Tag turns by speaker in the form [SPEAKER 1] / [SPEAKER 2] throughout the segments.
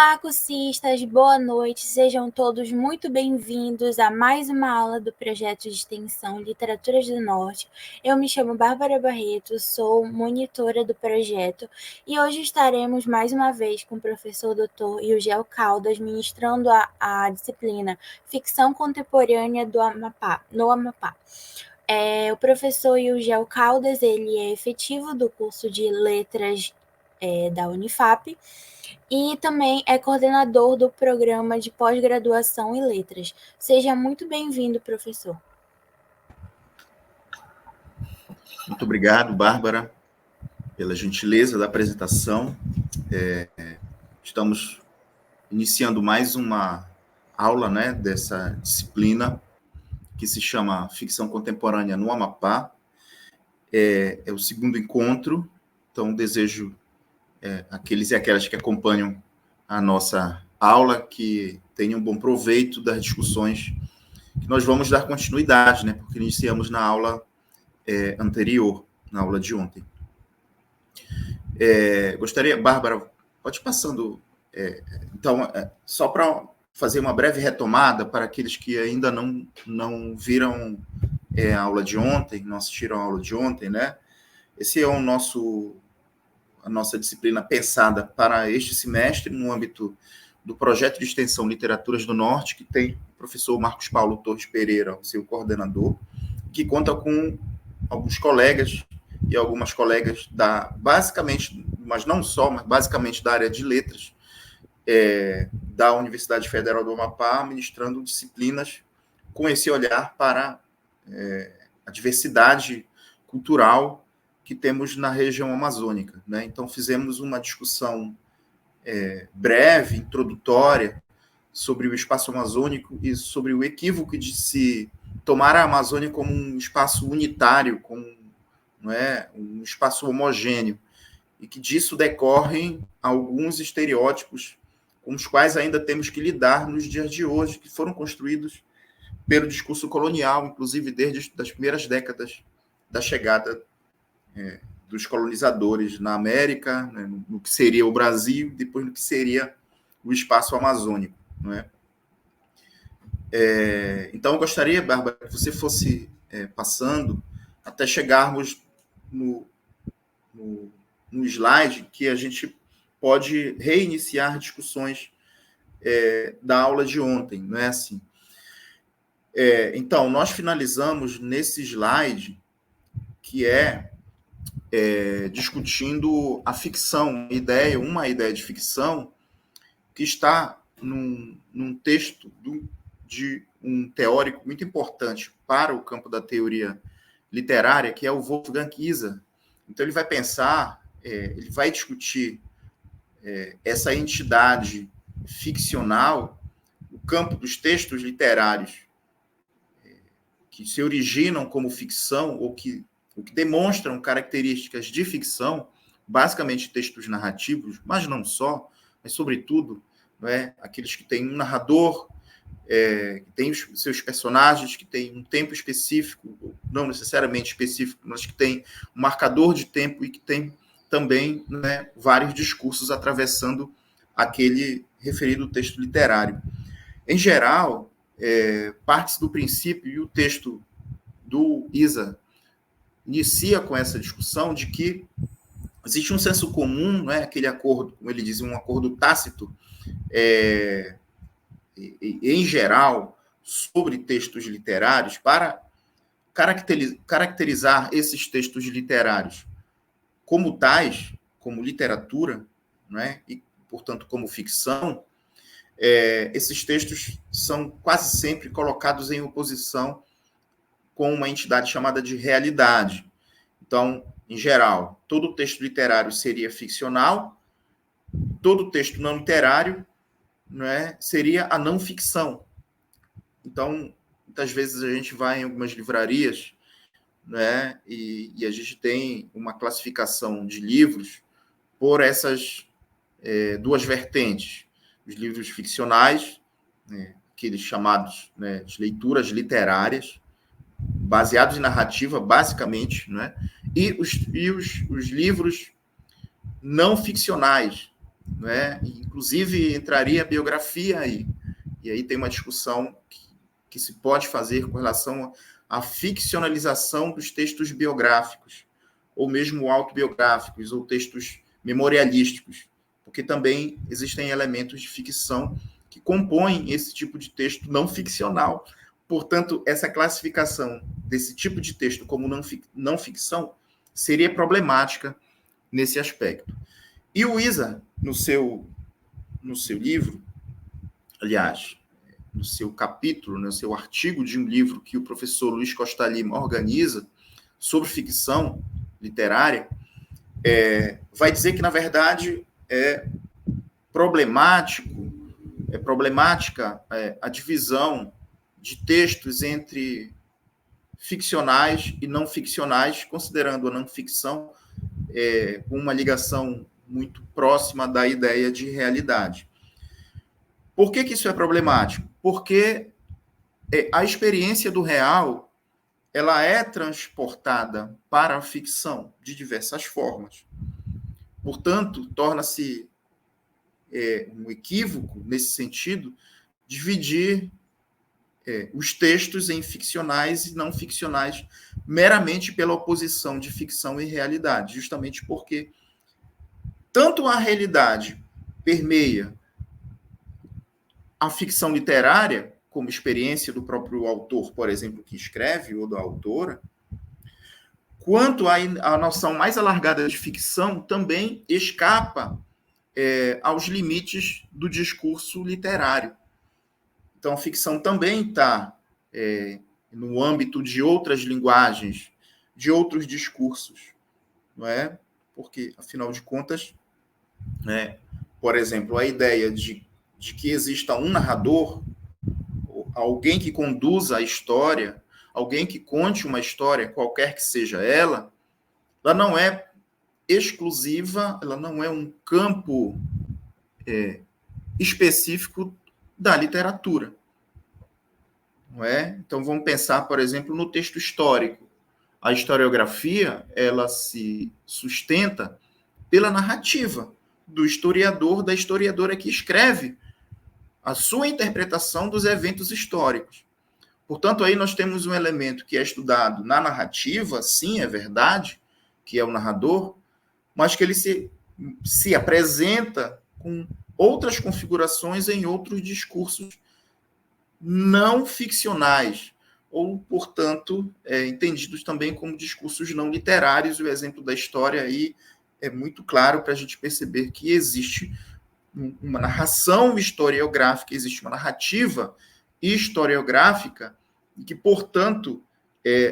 [SPEAKER 1] Olá, cursistas, boa noite, sejam todos muito bem-vindos a mais uma aula do projeto de extensão Literaturas do Norte. Eu me chamo Bárbara Barreto, sou monitora do projeto e hoje estaremos mais uma vez com o professor Dr. Yugel Caldas ministrando a disciplina Ficção Contemporânea no Amapá. O professor Yugel Caldas, ele é efetivo do curso de Letras da Unifap, e também é coordenador do programa de pós-graduação em letras. Seja muito bem-vindo, professor.
[SPEAKER 2] Muito obrigado, Bárbara, pela gentileza da apresentação. Estamos iniciando mais uma aula, né, dessa disciplina que se chama Ficção Contemporânea no Amapá. É o segundo encontro, então desejo aqueles e aquelas que acompanham a nossa aula que tenham bom proveito das discussões que nós vamos dar continuidade, né, porque iniciamos na aula anterior, na aula de ontem. Gostaria, Bárbara, pode ir passando, então, só para fazer uma breve retomada para aqueles que ainda não viram a aula de ontem, não assistiram a aula de ontem, né? Esse é a nossa disciplina pensada para este semestre, no âmbito do projeto de extensão Literaturas do Norte, que tem o professor Marcos Paulo Torres Pereira, seu coordenador, que conta com alguns colegas e algumas colegas basicamente, mas não só, mas basicamente da área de letras, da Universidade Federal do Amapá, ministrando disciplinas com esse olhar para a diversidade cultural que temos na região amazônica, né? Então, fizemos uma discussão breve, introdutória, sobre o espaço amazônico e sobre o equívoco de se tomar a Amazônia como um espaço unitário, como um espaço homogêneo, e que disso decorrem alguns estereótipos com os quais ainda temos que lidar nos dias de hoje, que foram construídos pelo discurso colonial, inclusive desde as primeiras décadas da chegada dos colonizadores na América, né, no que seria o Brasil, depois no que seria o espaço amazônico. Não é? Então, eu gostaria, Bárbara, que você fosse passando até chegarmos no slide que a gente pode reiniciar discussões da aula de ontem, não é assim? Então, nós finalizamos nesse slide que discutindo a ficção, uma ideia de ficção que está num texto de um teórico muito importante para o campo da teoria literária, que é o Wolfgang Iser. Então, ele vai pensar, ele vai discutir essa entidade ficcional, o campo dos textos literários que se originam como ficção ou que demonstram características de ficção, basicamente textos narrativos, mas não só, mas sobretudo aqueles que têm um narrador, que tem os seus personagens, que tem um tempo específico, não necessariamente específico, mas que tem um marcador de tempo e que tem também vários discursos atravessando aquele referido texto literário. Em geral, parte-se do princípio, e o texto do Iser inicia com essa discussão de que existe um senso comum, aquele acordo, como ele diz, um acordo tácito, em geral, sobre textos literários, para caracterizar esses textos literários como tais, como literatura, e, portanto, como ficção. Esses textos são quase sempre colocados em oposição com uma entidade chamada de realidade. Então, em geral, todo texto literário seria ficcional, todo texto não literário seria a não ficção. Então, muitas vezes a gente vai em algumas livrarias e a gente tem uma classificação de livros por essas duas vertentes. Os livros ficcionais, aqueles chamados de leituras literárias, baseados em narrativa, basicamente, e os livros não ficcionais, né? Inclusive, entraria a biografia aí. E aí tem uma discussão que se pode fazer com relação à ficcionalização dos textos biográficos, ou mesmo autobiográficos, ou textos memorialísticos, porque também existem elementos de ficção que compõem esse tipo de texto não ficcional. Portanto, essa classificação desse tipo de texto como não ficção seria problemática nesse aspecto. E o Isa, no seu livro, aliás, no seu capítulo, no seu artigo de um livro que o professor Luiz Costa Lima organiza sobre ficção literária, vai dizer que, na verdade, é problemática a divisão de textos entre ficcionais e não ficcionais, considerando a não ficção uma ligação muito próxima da ideia de realidade. Por que isso é problemático? Porque a experiência do real ela é transportada para a ficção de diversas formas. Portanto, torna-se um equívoco, nesse sentido, dividir os textos em ficcionais e não ficcionais meramente pela oposição de ficção e realidade, justamente porque tanto a realidade permeia a ficção literária, como experiência do próprio autor, por exemplo, que escreve, ou da autora, quanto a noção mais alargada de ficção também escapa aos limites do discurso literário. Então, a ficção também está no âmbito de outras linguagens, de outros discursos, não é? Porque, afinal de contas, por exemplo, a ideia de que exista um narrador, alguém que conduza a história, alguém que conte uma história, qualquer que seja ela não é exclusiva, ela não é um campo específico da literatura. Não é? Então, vamos pensar, por exemplo, no texto histórico. A historiografia, ela se sustenta pela narrativa do historiador, da historiadora que escreve a sua interpretação dos eventos históricos. Portanto, aí nós temos um elemento que é estudado na narrativa, sim, é verdade, que é o narrador, mas que ele se apresenta com outras configurações em outros discursos não ficcionais, ou, portanto, entendidos também como discursos não literários. O exemplo da história aí é muito claro para a gente perceber que existe uma narração historiográfica, existe uma narrativa historiográfica, e que, portanto,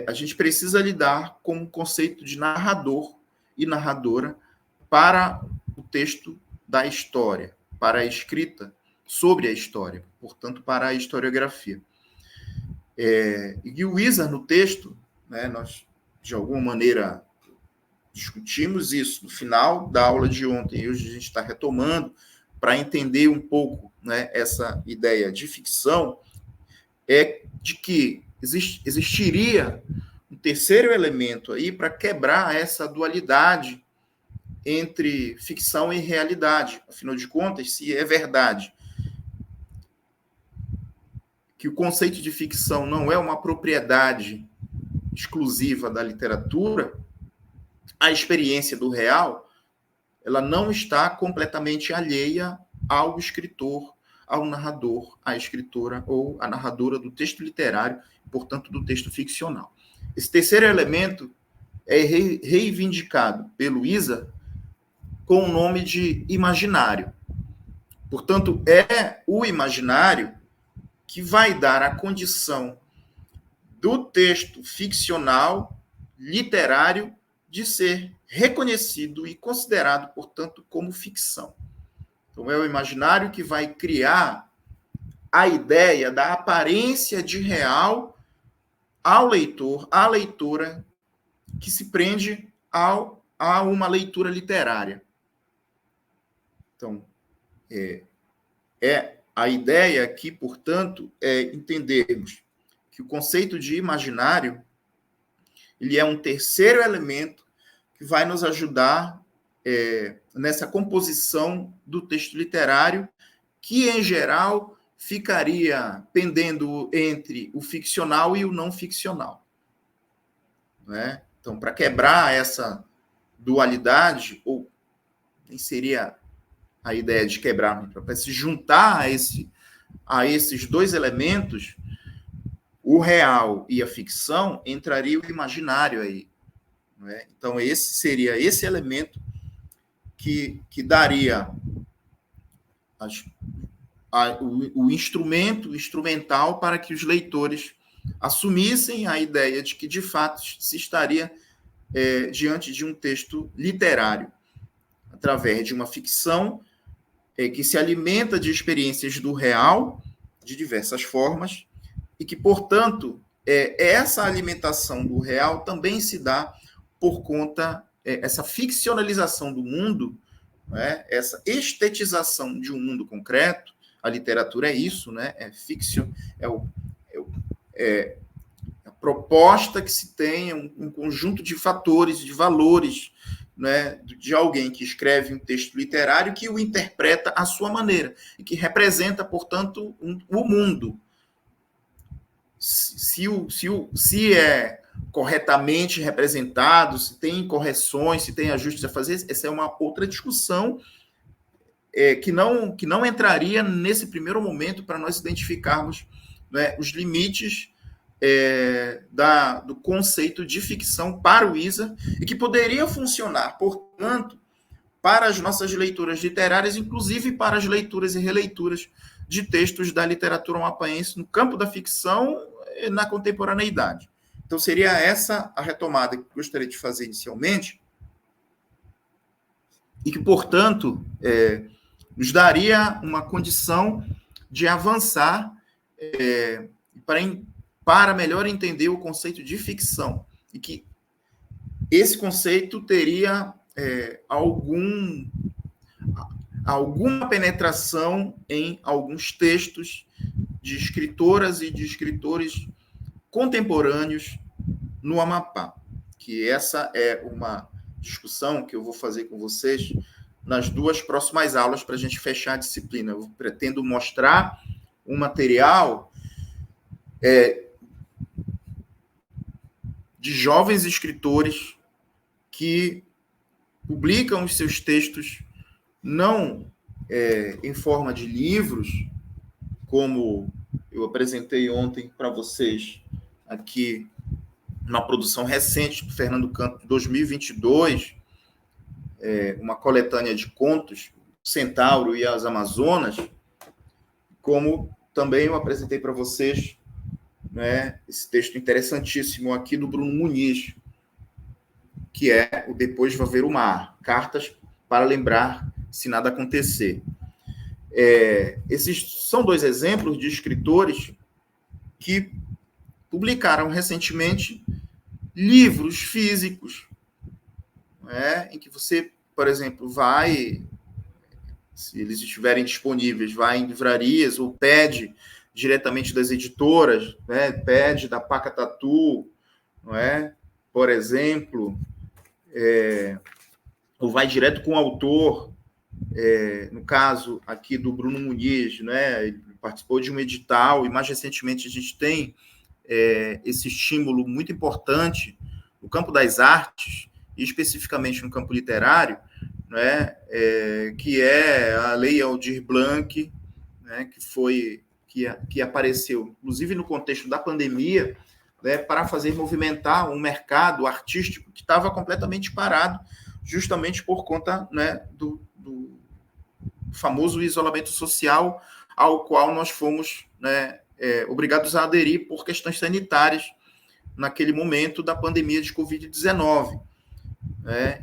[SPEAKER 2] a gente precisa lidar com o conceito de narrador e narradora para o texto da história, para a escrita sobre a história, portanto, para a historiografia. E o Isa, no texto, nós, de alguma maneira, discutimos isso no final da aula de ontem, e hoje a gente está retomando, para entender um pouco essa ideia de ficção, de que existiria um terceiro elemento aí para quebrar essa dualidade entre ficção e realidade. Afinal de contas, se é verdade que o conceito de ficção não é uma propriedade exclusiva da literatura, a experiência do real, ela não está completamente alheia ao escritor, ao narrador, à escritora ou à narradora do texto literário, portanto, do texto ficcional. Esse terceiro elemento é reivindicado pelo Isa com o nome de imaginário. Portanto, é o imaginário que vai dar a condição do texto ficcional, literário, de ser reconhecido e considerado, portanto, como ficção. Então, é o imaginário que vai criar a ideia da aparência de real ao leitor, à leitora, que se prende a uma leitura literária. Então, a ideia aqui, portanto, é entendermos que o conceito de imaginário ele é um terceiro elemento que vai nos ajudar nessa composição do texto literário, que, em geral, ficaria pendendo entre o ficcional e o não ficcional. Né? Então, para quebrar essa dualidade, ou nem seria a ideia de quebrar, para se juntar a esses dois elementos, o real e a ficção, entraria o imaginário aí. Né? Então, esse seria esse elemento que daria o instrumental para que os leitores assumissem a ideia de que, de fato, se estaria diante de um texto literário, através de uma ficção que se alimenta de experiências do real, de diversas formas, e que, portanto, essa alimentação do real também se dá por conta, essa ficcionalização do mundo, né, essa estetização de um mundo concreto. A literatura é isso, né? É ficção, a proposta que se tem, um conjunto de fatores, de valores, né, de alguém que escreve um texto literário que o interpreta à sua maneira e que representa, portanto, o mundo. Se é corretamente representado, se tem correções, se tem ajustes a fazer, essa é uma outra discussão que não entraria nesse primeiro momento para nós identificarmos, né, os limites do conceito de ficção para o Isa, e que poderia funcionar, portanto, para as nossas leituras literárias, inclusive para as leituras e releituras de textos da literatura amapaense no campo da ficção e na contemporaneidade. Então, seria essa a retomada que eu gostaria de fazer inicialmente, e que, portanto, nos daria uma condição de avançar para melhor entender o conceito de ficção, e que esse conceito teria alguma penetração em alguns textos de escritoras e de escritores contemporâneos no Amapá, que essa é uma discussão que eu vou fazer com vocês nas duas próximas aulas para a gente fechar a disciplina. Eu pretendo mostrar um material de jovens escritores que publicam os seus textos não em forma de livros, como eu apresentei ontem para vocês aqui na produção recente do Fernando Canto, de 2022, uma coletânea de contos, Centauro e as Amazonas, como também eu apresentei para vocês, né, esse texto interessantíssimo aqui do Bruno Muniz, que é o Depois Vai Ver o Mar, Cartas para Lembrar Se Nada Acontecer. Esses são dois exemplos de escritores que publicaram recentemente livros físicos, em que você, por exemplo, vai, se eles estiverem disponíveis, vai em livrarias ou pede diretamente das editoras, né? Pede da Paca Tatu, não é? Por exemplo, ou vai direto com o autor, no caso aqui do Bruno Muniz, né? Ele participou de um edital, e mais recentemente a gente tem esse estímulo muito importante no campo das artes, e especificamente no campo literário, né? Que é a Lei Aldir Blanc, né? que apareceu, inclusive no contexto da pandemia, né? Para fazer movimentar um mercado artístico que estava completamente parado, justamente por conta, né, do famoso isolamento social ao qual nós fomos, né, obrigados a aderir por questões sanitárias naquele momento da pandemia de Covid-19.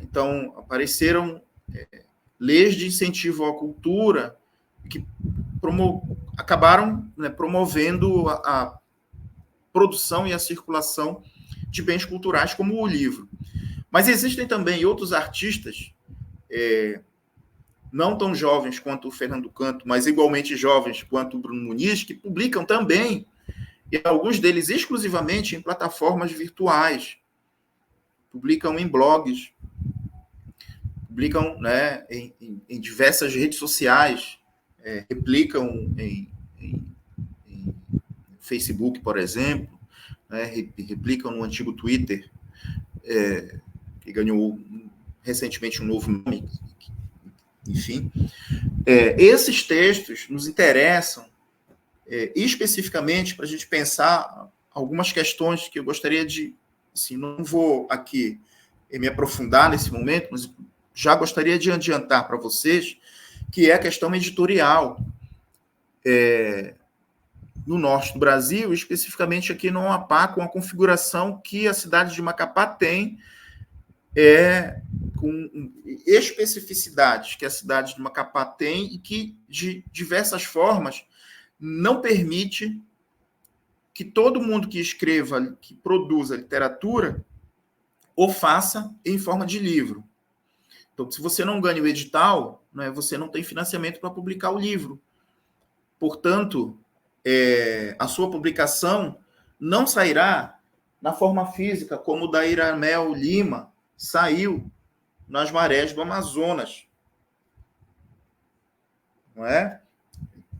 [SPEAKER 2] Então, apareceram leis de incentivo à cultura que acabaram, né, promovendo a produção e a circulação de bens culturais, como o livro. Mas existem também outros artistas, não tão jovens quanto o Fernando Canto, mas igualmente jovens quanto o Bruno Muniz, que publicam também, e alguns deles exclusivamente em plataformas virtuais, publicam em blogs, publicam, né, em diversas redes sociais, replicam em Facebook, por exemplo, né, replicam no antigo Twitter, que ganhou recentemente um novo nome, enfim. Esses textos nos interessam especificamente para a gente pensar algumas questões que eu gostaria de, assim, não vou aqui me aprofundar nesse momento, mas já gostaria de adiantar para vocês, que é a questão editorial no norte do Brasil, especificamente aqui no Amapá, com a configuração que a cidade de Macapá tem, com especificidades que a cidade de Macapá tem e que, de diversas formas, não permite que todo mundo que escreva, que produza literatura, o faça em forma de livro. Então, se você não ganha o edital, né, você não tem financiamento para publicar o livro. Portanto, a sua publicação não sairá na forma física, como o da Iramel Lima saiu nas marés do Amazonas. Não é?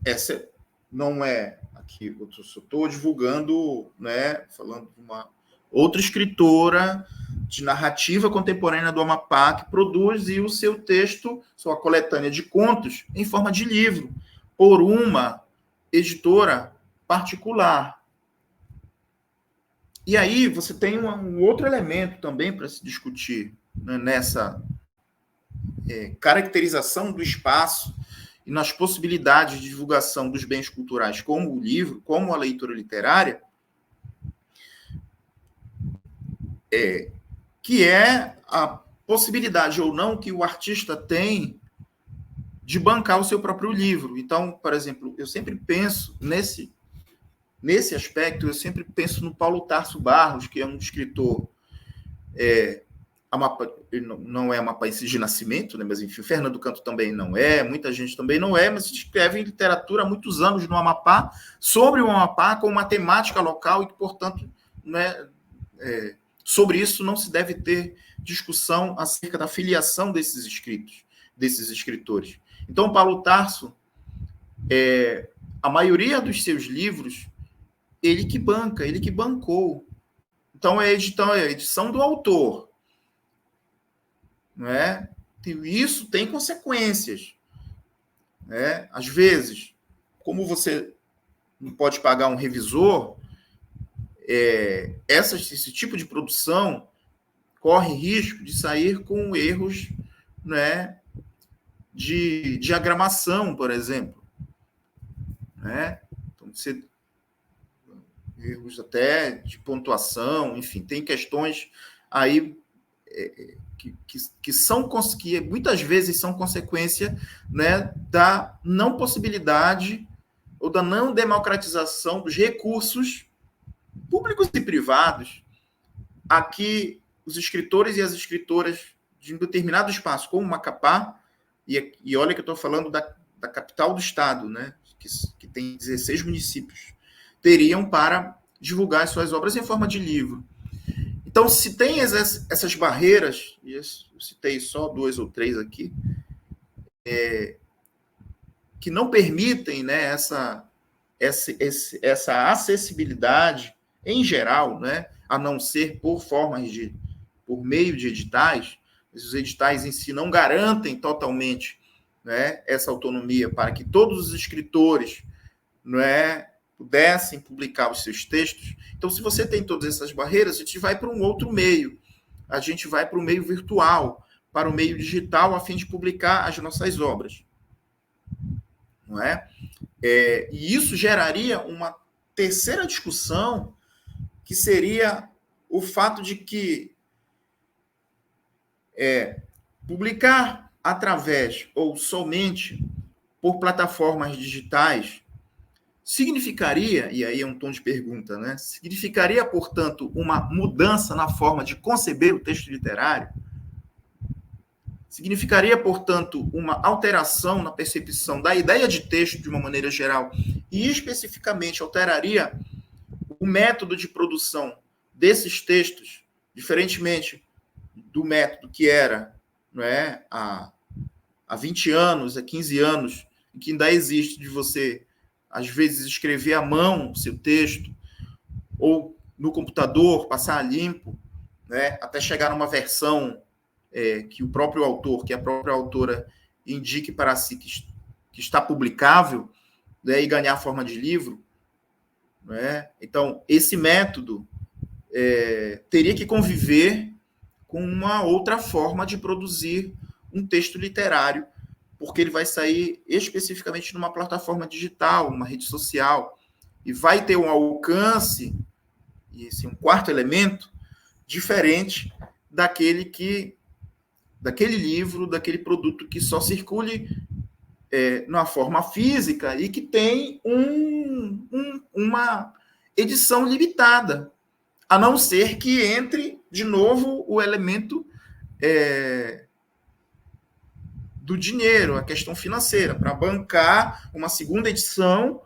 [SPEAKER 2] Essa não é aqui, eu estou divulgando, né, falando de uma outra escritora de narrativa contemporânea do Amapá que produziu o seu texto, sua coletânea de contos, em forma de livro, por uma editora particular. E aí você tem um outro elemento também para se discutir, né, nessa caracterização do espaço e nas possibilidades de divulgação dos bens culturais, como o livro, como a leitura literária, que é a possibilidade ou não que o artista tem de bancar o seu próprio livro. Então, por exemplo, eu sempre penso nesse aspecto, eu sempre penso no Paulo Tarso Barros, que é um escritor, ele não é amapaense de nascimento, né? Mas enfim, Fernando Canto também não é, muita gente também não é, mas escreve literatura há muitos anos no Amapá, sobre o Amapá, com uma temática local e que, portanto, né, sobre isso não se deve ter discussão acerca da filiação desses escritores. Então, Paulo Tarso, a maioria dos seus livros, ele que banca, ele que bancou. Então, é a edição do autor. Não é? Isso tem consequências. Né? Às vezes, como você não pode pagar um revisor, esse tipo de produção corre risco de sair com erros, né, de diagramação, por exemplo. Né? Então, erros até de pontuação, enfim, tem questões aí que muitas vezes são consequência, né, da não possibilidade ou da não democratização dos recursos públicos e privados a que os escritores e as escritoras de um determinado espaço, como Macapá, e olha que eu estou falando da capital do estado, né, que tem 16 municípios, teriam para divulgar suas obras em forma de livro. Então, se tem essas barreiras, e eu citei só 2 ou 3 aqui, que não permitem, né, essa acessibilidade em geral, né, a não ser por meio de editais, os editais em si não garantem totalmente, né, essa autonomia para que todos os escritores, né, pudessem publicar os seus textos. Então, se você tem todas essas barreiras, a gente vai para um outro meio. A gente vai para o meio virtual, para o meio digital, a fim de publicar as nossas obras. Não é? E isso geraria uma terceira discussão, que seria o fato de que publicar através ou somente por plataformas digitais significaria, e aí é um tom de pergunta, né? Significaria, portanto, uma mudança na forma de conceber o texto literário? Significaria, portanto, uma alteração na percepção da ideia de texto de uma maneira geral e, especificamente, alteraria o método de produção desses textos, diferentemente do método que era, não é? Há 20 anos, há 15 anos, que ainda existe de você, às vezes, escrever à mão o seu texto, ou no computador, passar a limpo, né? Até chegar numa versão que o próprio autor, que a própria autora indique para si que está publicável, né? E ganhar a forma de livro. Né? Então, esse método teria que conviver com uma outra forma de produzir um texto literário, porque ele vai sair especificamente numa plataforma digital, uma rede social, e vai ter um alcance, e esse um quarto elemento, diferente daquele livro, daquele produto que só circule numa forma física e que tem uma edição limitada, a não ser que entre de novo o elemento do dinheiro, a questão financeira, para bancar uma segunda edição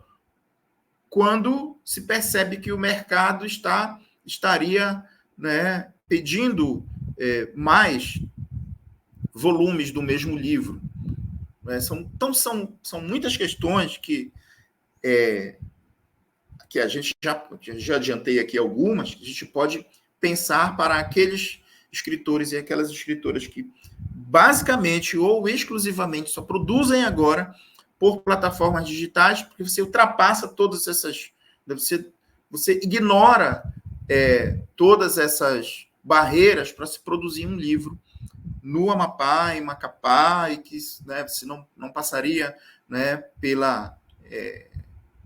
[SPEAKER 2] quando se percebe que o mercado estaria, né, pedindo mais volumes do mesmo livro. Então, são muitas questões que a gente já adiantei aqui algumas, que a gente pode pensar para aqueles escritores e aquelas escritoras que basicamente ou exclusivamente só produzem agora por plataformas digitais, porque você ultrapassa todas essas... Você ignora todas essas barreiras para se produzir um livro no Amapá, em Macapá, e que, né, você não passaria, né, pela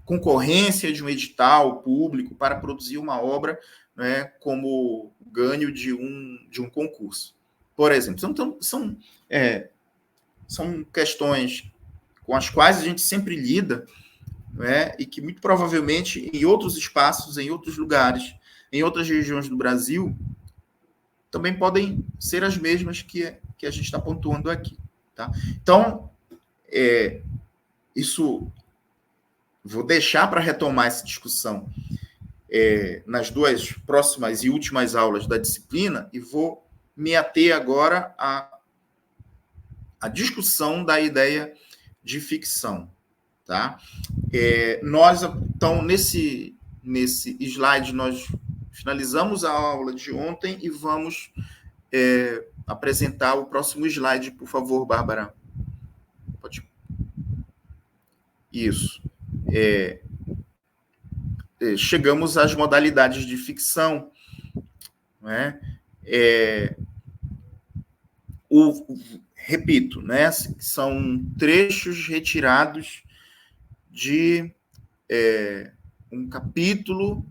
[SPEAKER 2] concorrência de um edital público para produzir uma obra, né, como ganho de um concurso. Por exemplo, são questões com as quais a gente sempre lida, né, e que muito provavelmente em outros espaços, em outros lugares, em outras regiões do Brasil, também podem ser as mesmas que a gente está pontuando aqui. Tá? Então, isso vou deixar para retomar essa discussão nas duas próximas e últimas aulas da disciplina e vou me ater agora à discussão da ideia de ficção. Tá? Então, nesse slide, nós finalizamos a aula de ontem e vamos apresentar o próximo slide, por favor, Bárbara. Pode. Isso. Chegamos às modalidades de ficção, né? Repito, né? São trechos retirados de um capítulo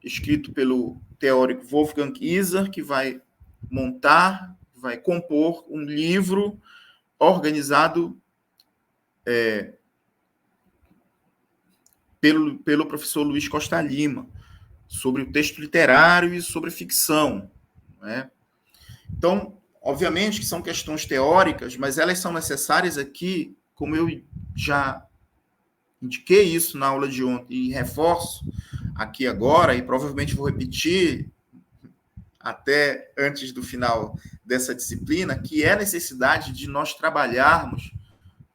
[SPEAKER 2] escrito pelo teórico Wolfgang Iser, que vai compor um livro organizado pelo professor Luiz Costa Lima, sobre o texto literário e sobre ficção. Né? Então, obviamente que são questões teóricas, mas elas são necessárias aqui, como eu já indiquei isso na aula de ontem e reforço aqui agora, e provavelmente vou repetir até antes do final dessa disciplina, que é a necessidade de nós trabalharmos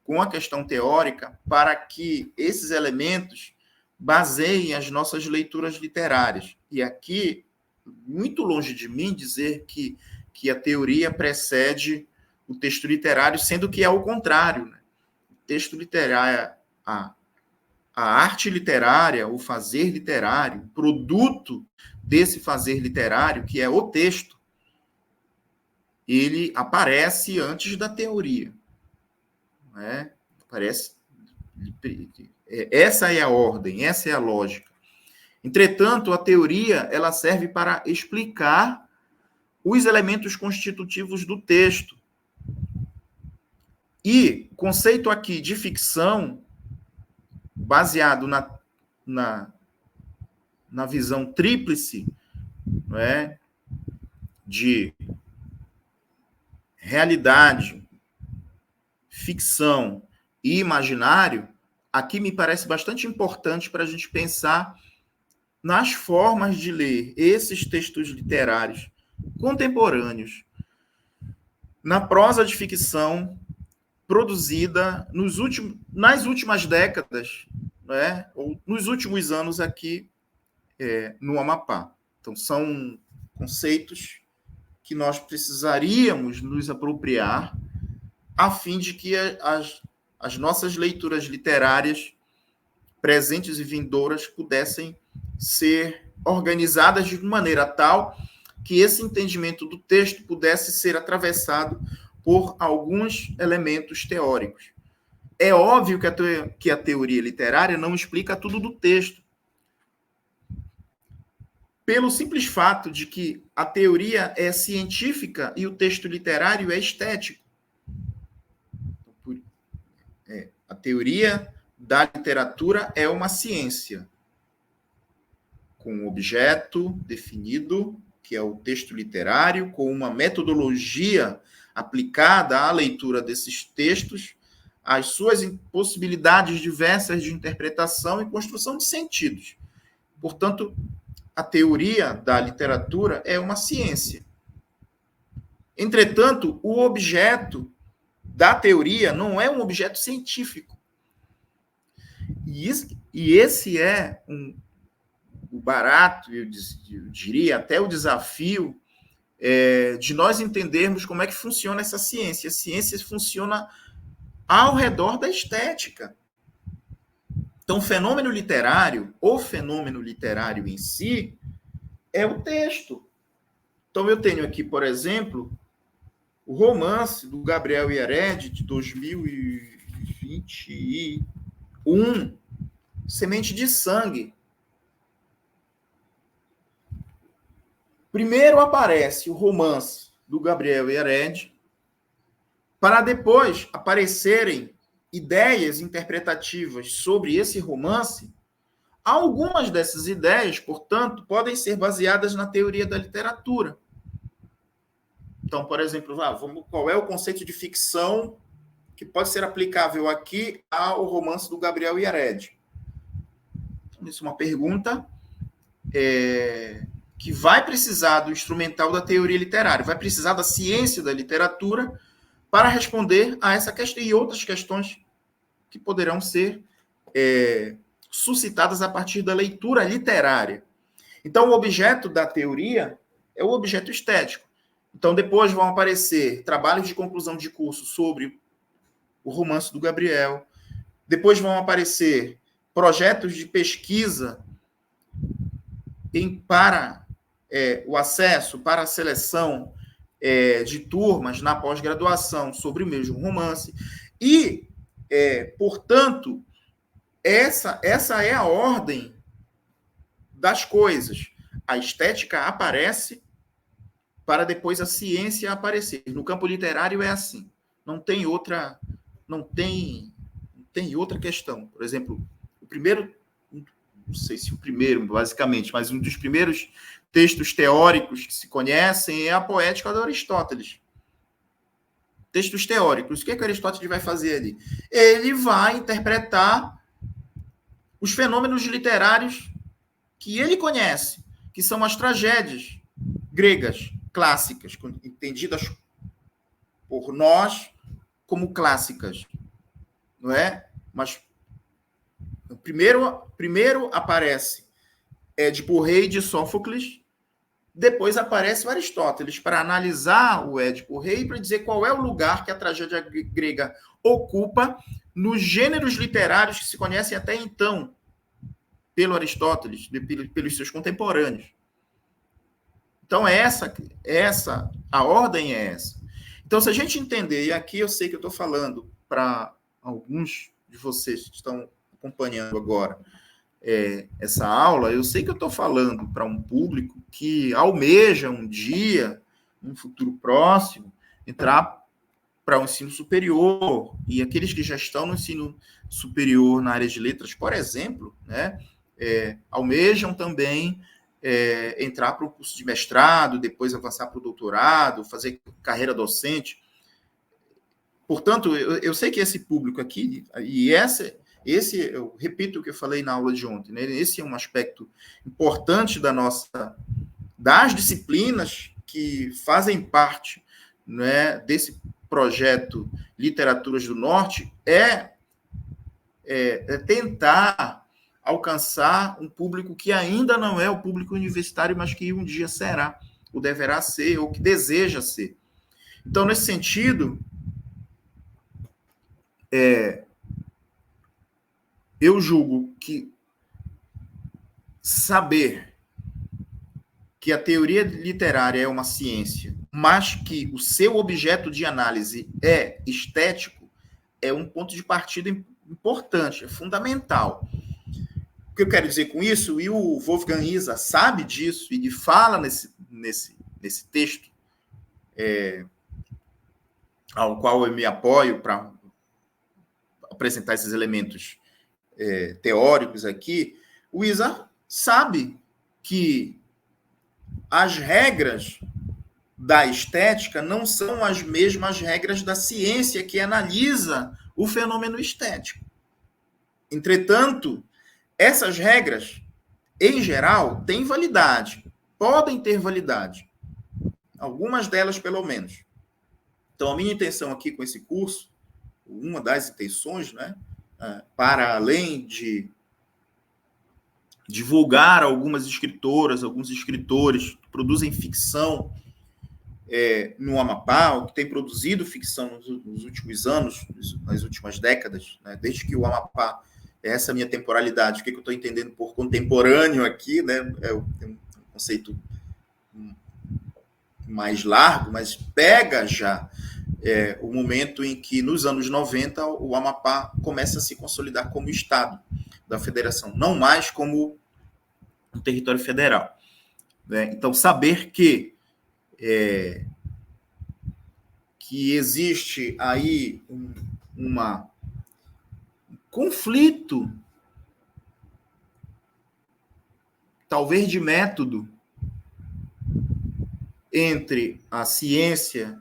[SPEAKER 2] com a questão teórica para que esses elementos baseiem as nossas leituras literárias. E aqui, muito longe de mim dizer que a teoria precede o texto literário, sendo que é o contrário. Né? O texto literário, a arte literária, o fazer literário, o produto desse fazer literário, que é o texto, ele aparece antes da teoria. Né? Essa é a ordem, essa é a lógica. Entretanto, a teoria ela serve para explicar os elementos constitutivos do texto. E o conceito aqui de ficção, baseado na visão tríplice, não é? De realidade, ficção e imaginário, aqui me parece bastante importante para a gente pensar nas formas de ler esses textos literários contemporâneos na prosa de ficção produzida nas últimas décadas, né, ou nos últimos anos aqui no Amapá. Então, são conceitos que nós precisaríamos nos apropriar a fim de que as nossas leituras literárias presentes e vindouras pudessem ser organizadas de maneira tal que esse entendimento do texto pudesse ser atravessado por alguns elementos teóricos. É óbvio que a teoria literária não explica tudo do texto, pelo simples fato de que a teoria é científica e o texto literário é estético. A teoria da literatura é uma ciência, com um objeto definido, que é o texto literário, com uma metodologia aplicada à leitura desses textos, às suas possibilidades diversas de interpretação e construção de sentidos. Portanto, a teoria da literatura é uma ciência. Entretanto, o objeto da teoria não é um objeto científico. E esse é o barato, eu diria, até o desafio de nós entendermos como é que funciona essa ciência. A ciência funciona ao redor da estética. Então, o fenômeno literário em si, é o texto. Então, eu tenho aqui, por exemplo, o romance do Gabriel Yared, de 2021, Semente de Sangue. Primeiro aparece o romance do Gabriel Yared, para depois aparecerem ideias interpretativas sobre esse romance. Algumas dessas ideias, portanto, podem ser baseadas na teoria da literatura. Então, por exemplo, qual é o conceito de ficção que pode ser aplicável aqui ao romance do Gabriel Yared? Então, isso é uma pergunta que vai precisar do instrumental da teoria literária, vai precisar da ciência da literatura para responder a essa questão e outras questões que poderão ser suscitadas a partir da leitura literária. Então, o objeto da teoria é o objeto estético. Então, depois vão aparecer trabalhos de conclusão de curso sobre o romance do Gabriel. Depois vão aparecer projetos de pesquisa para o acesso, para a seleção de turmas na pós-graduação sobre o mesmo romance. E, portanto, essa é a ordem das coisas. A estética aparece para depois a ciência aparecer. No campo literário é assim. Não tem outra questão. Por exemplo, o primeiro, não sei se o primeiro, basicamente, mas um dos primeiros textos teóricos que se conhecem é a Poética de Aristóteles. Textos teóricos. O que Aristóteles vai fazer ali? Ele vai interpretar os fenômenos literários que ele conhece, que são as tragédias gregas clássicas, entendidas por nós como clássicas, não é? Mas primeiro aparece Édipo Rei de Sófocles, depois aparece o Aristóteles para analisar o Édipo Rei para dizer qual é o lugar que a tragédia grega ocupa nos gêneros literários que se conhecem até então pelo Aristóteles, pelos seus contemporâneos. Então, a ordem é essa. Então, se a gente entender, e aqui eu sei que eu estou falando para alguns de vocês que estão acompanhando agora essa aula, eu sei que eu estou falando para um público que almeja um dia, num futuro próximo, entrar para o ensino superior, e aqueles que já estão no ensino superior na área de letras, por exemplo, né, almejam também entrar para o curso de mestrado, depois avançar para o doutorado, fazer carreira docente. Portanto, eu sei que esse público aqui, e eu repito o que eu falei na aula de ontem, né? Esse é um aspecto importante das disciplinas que fazem parte né, desse projeto Literaturas do Norte é tentar alcançar um público que ainda não é o público universitário, mas que um dia será, ou deverá ser, ou que deseja ser. Então, nesse sentido, eu julgo que saber que a teoria literária é uma ciência, mas que o seu objeto de análise é estético, é um ponto de partida importante, é fundamental. O que eu quero dizer com isso, e o Wolfgang Isa sabe disso, e fala nesse texto, ao qual eu me apoio para apresentar esses elementos teóricos aqui, o Isa sabe que as regras da estética não são as mesmas regras da ciência que analisa o fenômeno estético. Entretanto, essas regras, em geral, têm validade, podem ter validade, algumas delas pelo menos. Então, a minha intenção aqui com esse curso, uma das intenções, né, para além de divulgar algumas escritoras, alguns escritores que produzem ficção no Amapá, ou que tem produzido ficção nos últimos anos, nas últimas décadas, né, desde que o Amapá, essa minha temporalidade, o que eu estou entendendo por contemporâneo aqui, né, é um conceito mais largo, mas pega já o momento em que, nos anos 90, o Amapá começa a se consolidar como Estado da Federação, não mais como um território federal. Né? Então, saber que existe aí um conflito, talvez de método, entre a ciência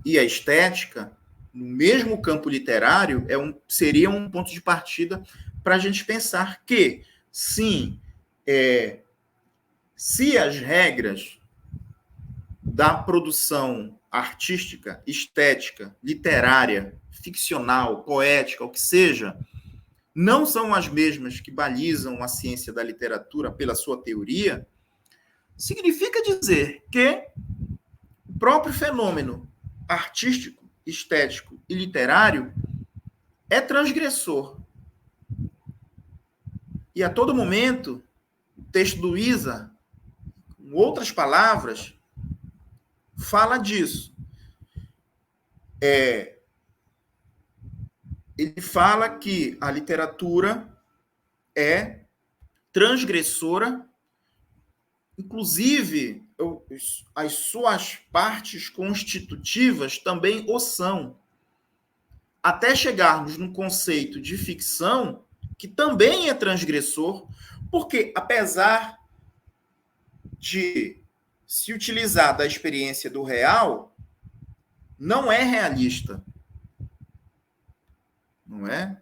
[SPEAKER 2] e a estética, no mesmo campo literário, seria um ponto de partida para a gente pensar que, sim, se as regras da produção artística, estética, literária, ficcional, poética, o que seja, não são as mesmas que balizam a ciência da literatura pela sua teoria, significa dizer que o próprio fenômeno artístico, estético e literário é transgressor. E a todo momento, o texto do Isa, com outras palavras, fala disso. Ele fala que a literatura é transgressora, inclusive as suas partes constitutivas também o são, até chegarmos no conceito de ficção, que também é transgressor, porque, apesar de se utilizar da experiência do real, não é realista. Não é?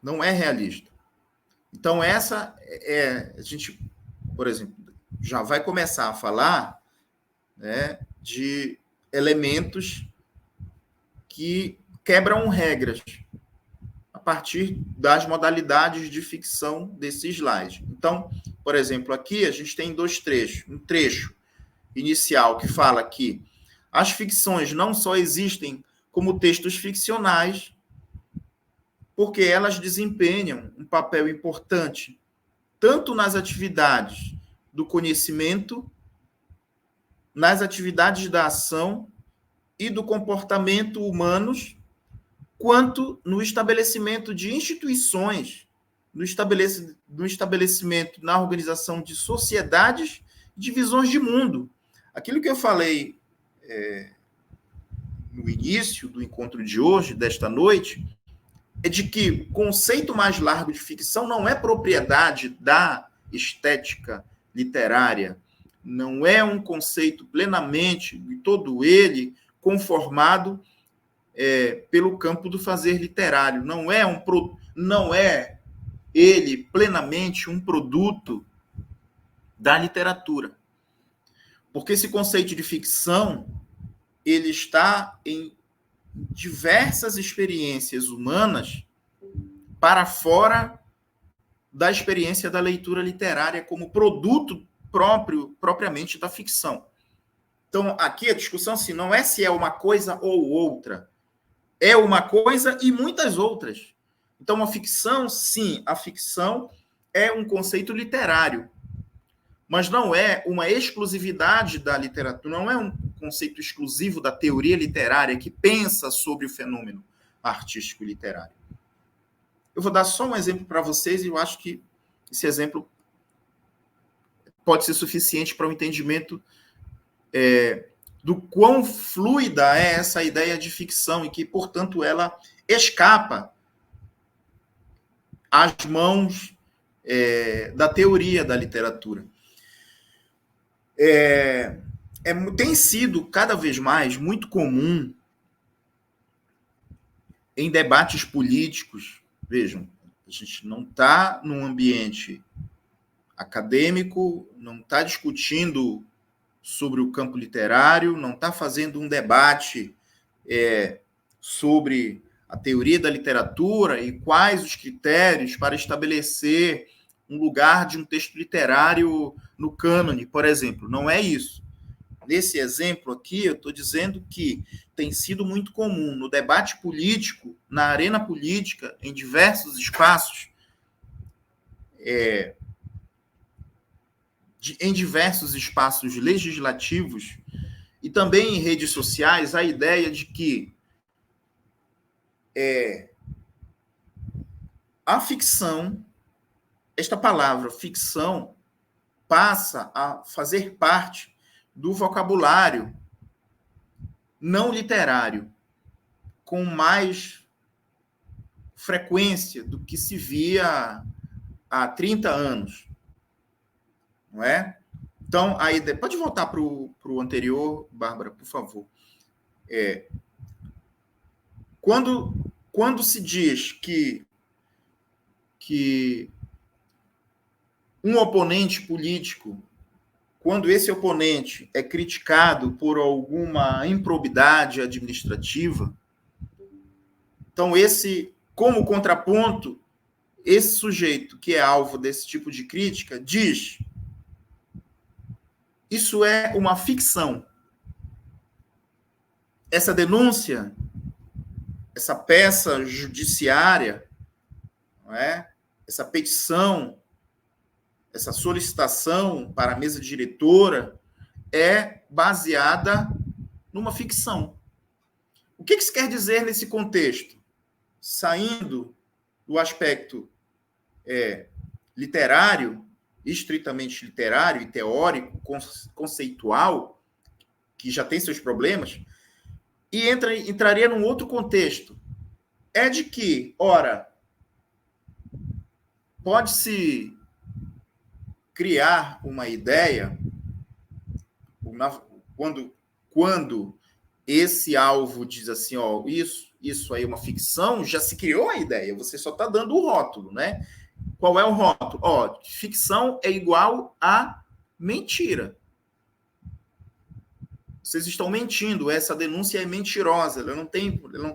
[SPEAKER 2] Não é realista. Então, essa a gente, por exemplo, já vai começar a falar, né, de elementos que quebram regras a partir das modalidades de ficção desse slide. Então, por exemplo, aqui a gente tem dois trechos. Um trecho inicial que fala que as ficções não só existem como textos ficcionais, porque elas desempenham um papel importante tanto nas atividades do conhecimento, nas atividades da ação e do comportamento humanos, quanto no estabelecimento de instituições, no estabelecimento, na organização de sociedades, de visões de mundo. Aquilo que eu falei no início do encontro de hoje, desta noite, é de que o conceito mais largo de ficção não é propriedade da estética literária, não é um conceito plenamente, e todo ele, conformado pelo campo do fazer literário. Não é ele plenamente um produto da literatura. Porque esse conceito de ficção, ele está em diversas experiências humanas para fora da experiência da leitura literária como produto propriamente da ficção. Então, aqui a discussão assim, não é se é uma coisa ou outra. É uma coisa e muitas outras. Então, a ficção, sim, a ficção é um conceito literário, mas não é uma exclusividade da literatura, não é um conceito exclusivo da teoria literária que pensa sobre o fenômeno artístico e literário. Eu vou dar só um exemplo para vocês e eu acho que esse exemplo pode ser suficiente para o entendimento do quão fluida é essa ideia de ficção e que, portanto, ela escapa às mãos da teoria da literatura. Tem sido cada vez mais muito comum em debates políticos. Vejam, a gente não está num ambiente acadêmico, não está discutindo sobre o campo literário, não está fazendo um debate sobre a teoria da literatura e quais os critérios para estabelecer um lugar de um texto literário no cânone, por exemplo. Não é isso. Nesse exemplo aqui, eu estou dizendo que tem sido muito comum no debate político, na arena política, em diversos espaços, em diversos espaços legislativos e também em redes sociais, a ideia de que a ficção, esta palavra ficção, passa a fazer parte do vocabulário não literário com mais frequência do que se via há 30 anos. Não é? Então, a ideia... Pode voltar para o anterior, Bárbara, por favor. Quando se diz que um oponente político, quando esse oponente é criticado por alguma improbidade administrativa, então como contraponto, esse sujeito que é alvo desse tipo de crítica diz: isso é uma ficção. Essa denúncia, essa peça judiciária, não é? Essa petição, essa solicitação para a mesa diretora é baseada numa ficção. O que isso quer dizer nesse contexto? Saindo do aspecto literário, estritamente literário e teórico, conceitual, que já tem seus problemas, e entraria num outro contexto. É de que, ora, pode-se criar uma ideia quando esse alvo diz assim, ó, isso aí é uma ficção, já se criou a ideia, você só está dando o rótulo, né? Qual é o rótulo? Ó, ficção é igual a mentira. Vocês estão mentindo, essa denúncia é mentirosa, ela não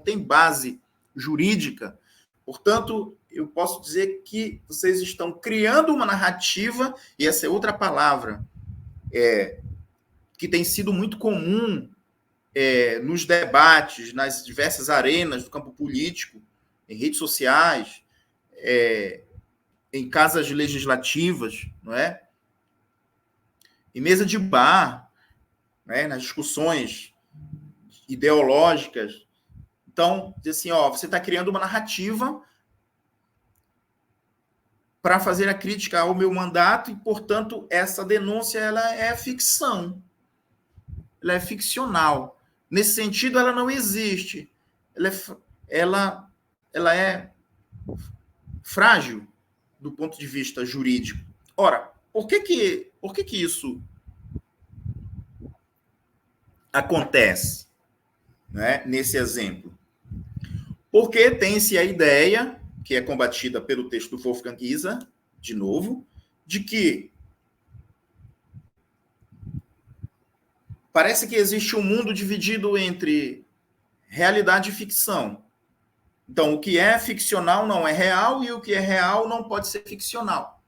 [SPEAKER 2] tem base jurídica. Portanto, eu posso dizer que vocês estão criando uma narrativa, e essa é outra palavra que tem sido muito comum nos debates, nas diversas arenas do campo político, em redes sociais, em casas legislativas, não é? Em mesa de bar, né? Nas discussões ideológicas. Então, diz assim, ó, você está criando uma narrativa para fazer a crítica ao meu mandato e, portanto, essa denúncia ela é ficção. Ela é ficcional. Nesse sentido, ela não existe. Ela é frágil do ponto de vista jurídico. Ora, por que isso acontece, né, nesse exemplo? Porque tem-se a ideia, que é combatida pelo texto do Wolfgang Iser, de novo, de que parece que existe um mundo dividido entre realidade e ficção. Então, o que é ficcional não é real e o que é real não pode ser ficcional.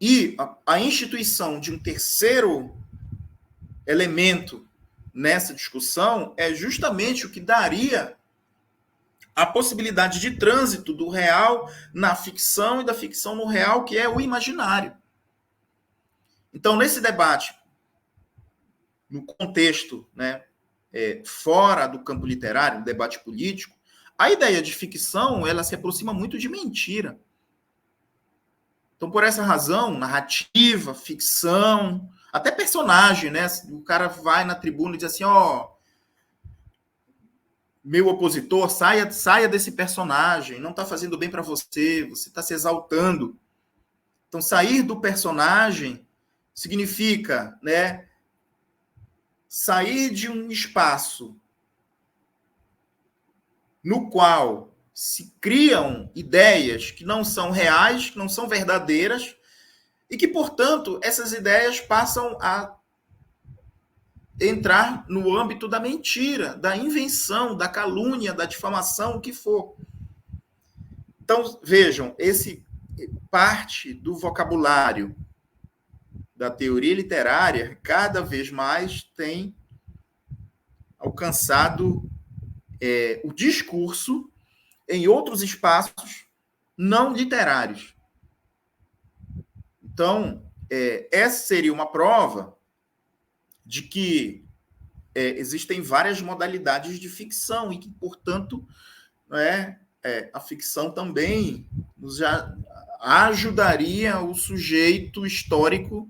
[SPEAKER 2] E a instituição de um terceiro elemento nessa discussão é justamente o que daria a possibilidade de trânsito do real na ficção e da ficção no real, que é o imaginário. Então, nesse debate, no contexto, né, fora do campo literário, no debate político, a ideia de ficção ela se aproxima muito de mentira. Então, por essa razão, narrativa, ficção, até personagem, né? O cara vai na tribuna e diz assim, meu opositor, saia desse personagem, não está fazendo bem para você, você está se exaltando. Então, sair do personagem significa, né, sair de um espaço no qual se criam ideias que não são reais, que não são verdadeiras, e que, portanto, essas ideias passam a entrar no âmbito da mentira, da invenção, da calúnia, da difamação, o que for. Então, vejam, esse parte do vocabulário da teoria literária cada vez mais tem alcançado o discurso em outros espaços não literários. Então, essa seria uma prova de que existem várias modalidades de ficção e que, portanto, a ficção também já ajudaria o sujeito histórico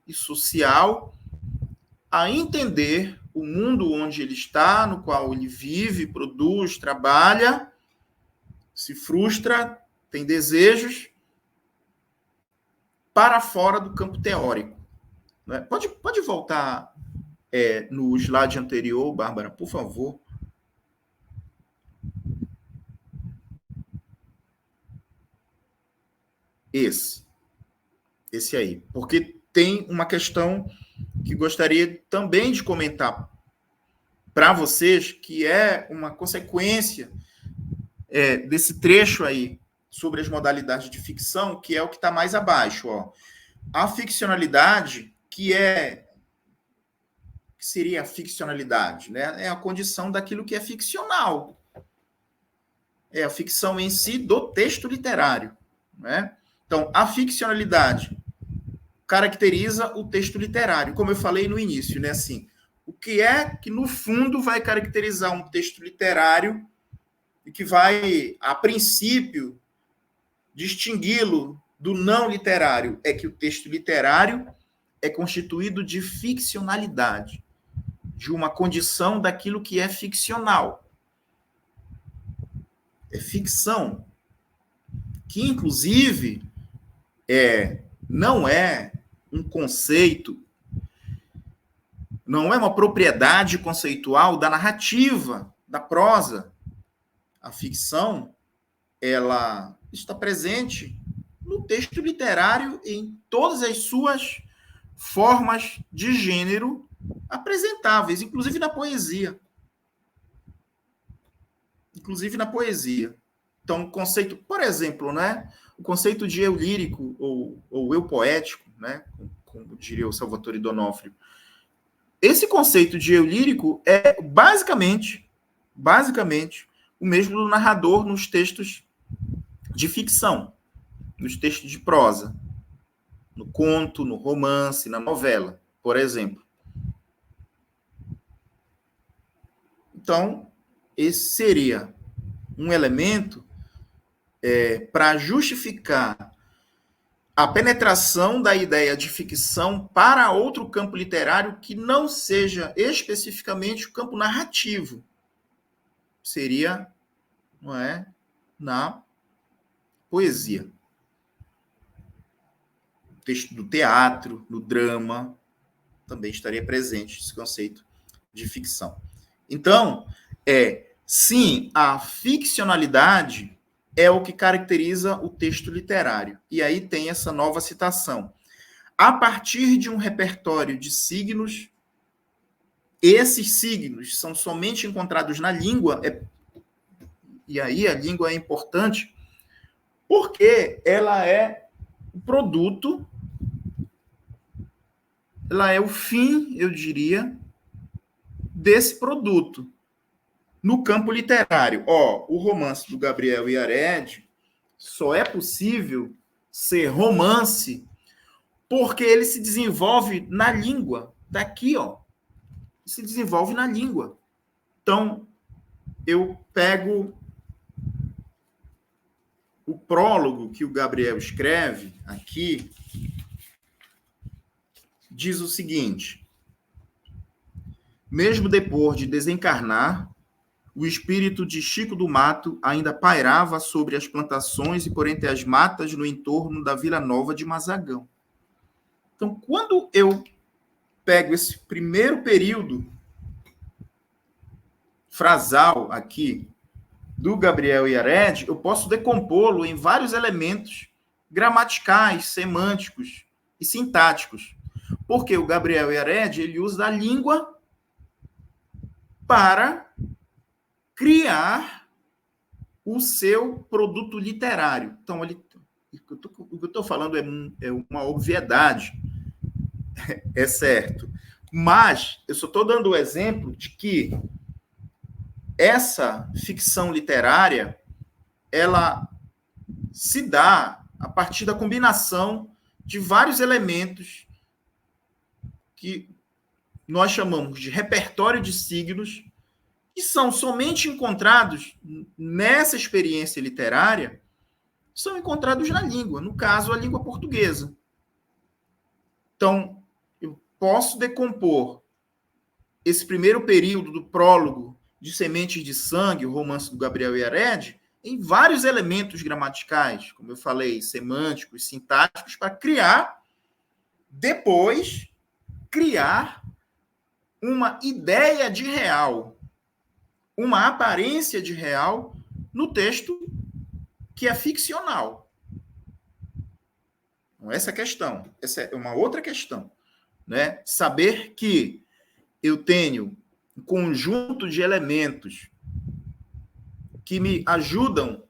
[SPEAKER 2] e social a entender o mundo onde ele está, no qual ele vive, produz, trabalha, se frustra, tem desejos, para fora do campo teórico. Né? Pode voltar no slide anterior, Bárbara, por favor. Esse aí. Porque tem uma questão que gostaria também de comentar para vocês, que é uma consequência desse trecho aí sobre as modalidades de ficção, que é o que está mais abaixo. A ficcionalidade, que seria a ficcionalidade, né? É a condição daquilo que é ficcional. É a ficção em si do texto literário. Né? Então, a ficcionalidade caracteriza o texto literário, como eu falei no início, né? Assim, o que é que, no fundo, vai caracterizar um texto literário e que vai, a princípio, distingui-lo do não literário? É que o texto literário é constituído de ficcionalidade, de uma condição daquilo que é ficcional. É ficção, que, inclusive, não é um conceito, não é uma propriedade conceitual da narrativa, da prosa. A ficção, ela está presente no texto literário em todas as suas formas de gênero apresentáveis, inclusive na poesia. Inclusive na poesia. Então, o conceito, por exemplo, né, o conceito de eu lírico ou eu poético, né, como diria o Salvatore D'Onofrio, esse conceito de eu lírico é basicamente o mesmo do narrador nos textos de ficção, nos textos de prosa, no conto, no romance, na novela, por exemplo. Então, esse seria um elemento para justificar a penetração da ideia de ficção para outro campo literário que não seja especificamente o campo narrativo. Seria, não é, na poesia. O texto do teatro, no drama, também estaria presente esse conceito de ficção. Então, sim, a ficcionalidade é o que caracteriza o texto literário. E aí tem essa nova citação. a partir de um repertório de signos. Esses signos são somente encontrados na língua, e aí a língua é importante, porque ela é o produto, ela é o fim, eu diria, desse produto. No campo literário, o romance do Gabriel Yared só é possível ser romance porque ele se desenvolve na língua. Daqui, se desenvolve na língua. Então, eu pego o prólogo que o Gabriel escreve aqui, diz o seguinte: mesmo depois de desencarnar, o espírito de Chico do Mato ainda pairava sobre as plantações e por entre as matas no entorno da Vila Nova de Mazagão. Então, quando eu pego esse primeiro período frasal aqui do Gabriel Yared, eu posso decompô-lo em vários elementos gramaticais, semânticos e sintáticos. Porque o Gabriel Yared, ele usa a língua para criar o seu produto literário. Então, o que eu estou falando é uma obviedade, é certo. Mas eu só estou dando o exemplo de que essa ficção literária, ela se dá a partir da combinação de vários elementos que nós chamamos de repertório de signos, que são somente encontrados nessa experiência literária, são encontrados na língua, no caso, a língua portuguesa. Então, eu posso decompor esse primeiro período do prólogo de Sementes de Sangue, o romance do Gabriel Yared, em vários elementos gramaticais, como eu falei, semânticos, sintáticos, para depois criar uma ideia de real, uma aparência de real no texto que é ficcional. Então, essa é a questão. Essa é uma outra questão, né? Saber que eu tenho um conjunto de elementos que me ajudam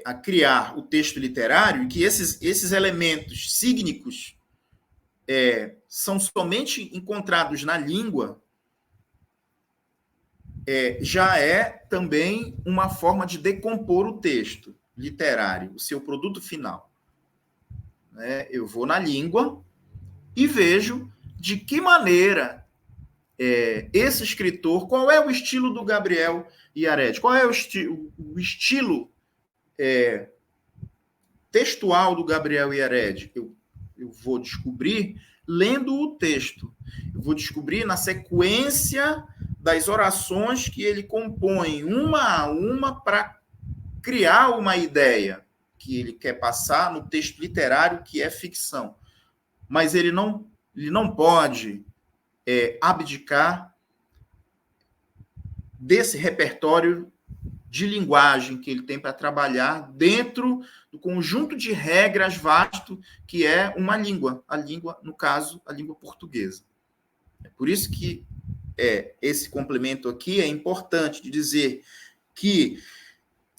[SPEAKER 2] a criar o texto literário, e que esses elementos sígnicos são somente encontrados na língua, já é também uma forma de decompor o texto literário, o seu produto final. Eu vou na língua e vejo de que maneira esse escritor, qual é o estilo do Gabriel Yared, qual é o estilo textual do Gabriel Yared. Eu vou descobrir lendo o texto. Eu vou descobrir na sequência das orações que ele compõe, uma a uma, para criar uma ideia que ele quer passar no texto literário, que é ficção. Mas ele não pode abdicar desse repertório de linguagem que ele tem para trabalhar dentro do conjunto de regras vasto que é uma língua, a língua, no caso, a língua portuguesa. É por isso que esse complemento aqui é importante, de dizer que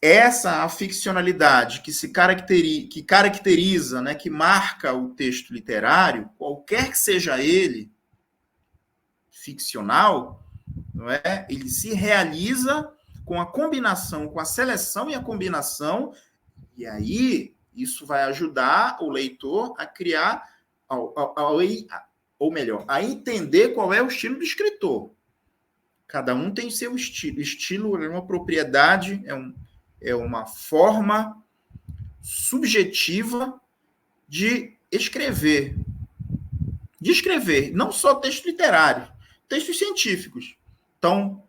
[SPEAKER 2] essa ficcionalidade que caracteriza, né, que marca o texto literário, qualquer que seja ele, ficcional, não é? Ele se realiza com a combinação, com a seleção e a combinação, e aí isso vai ajudar o leitor a criar, ou melhor, a entender qual é o estilo do escritor. Cada um tem seu estilo. Estilo é uma propriedade, é uma forma subjetiva de escrever. De escrever, não só texto literário, textos científicos. Então,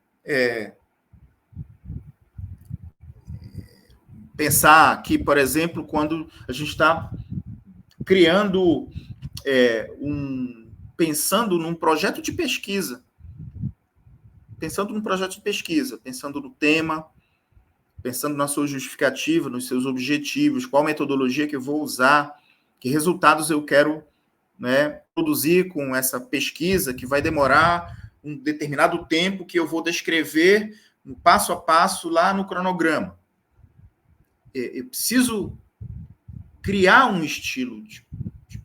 [SPEAKER 2] pensar aqui, por exemplo, quando a gente está criando pensando num projeto de pesquisa, pensando no tema, pensando na sua justificativa, nos seus objetivos, qual metodologia que eu vou usar, que resultados eu quero né, produzir com essa pesquisa que vai demorar um determinado tempo que eu vou descrever no passo a passo lá no cronograma. Eu preciso criar um estilo de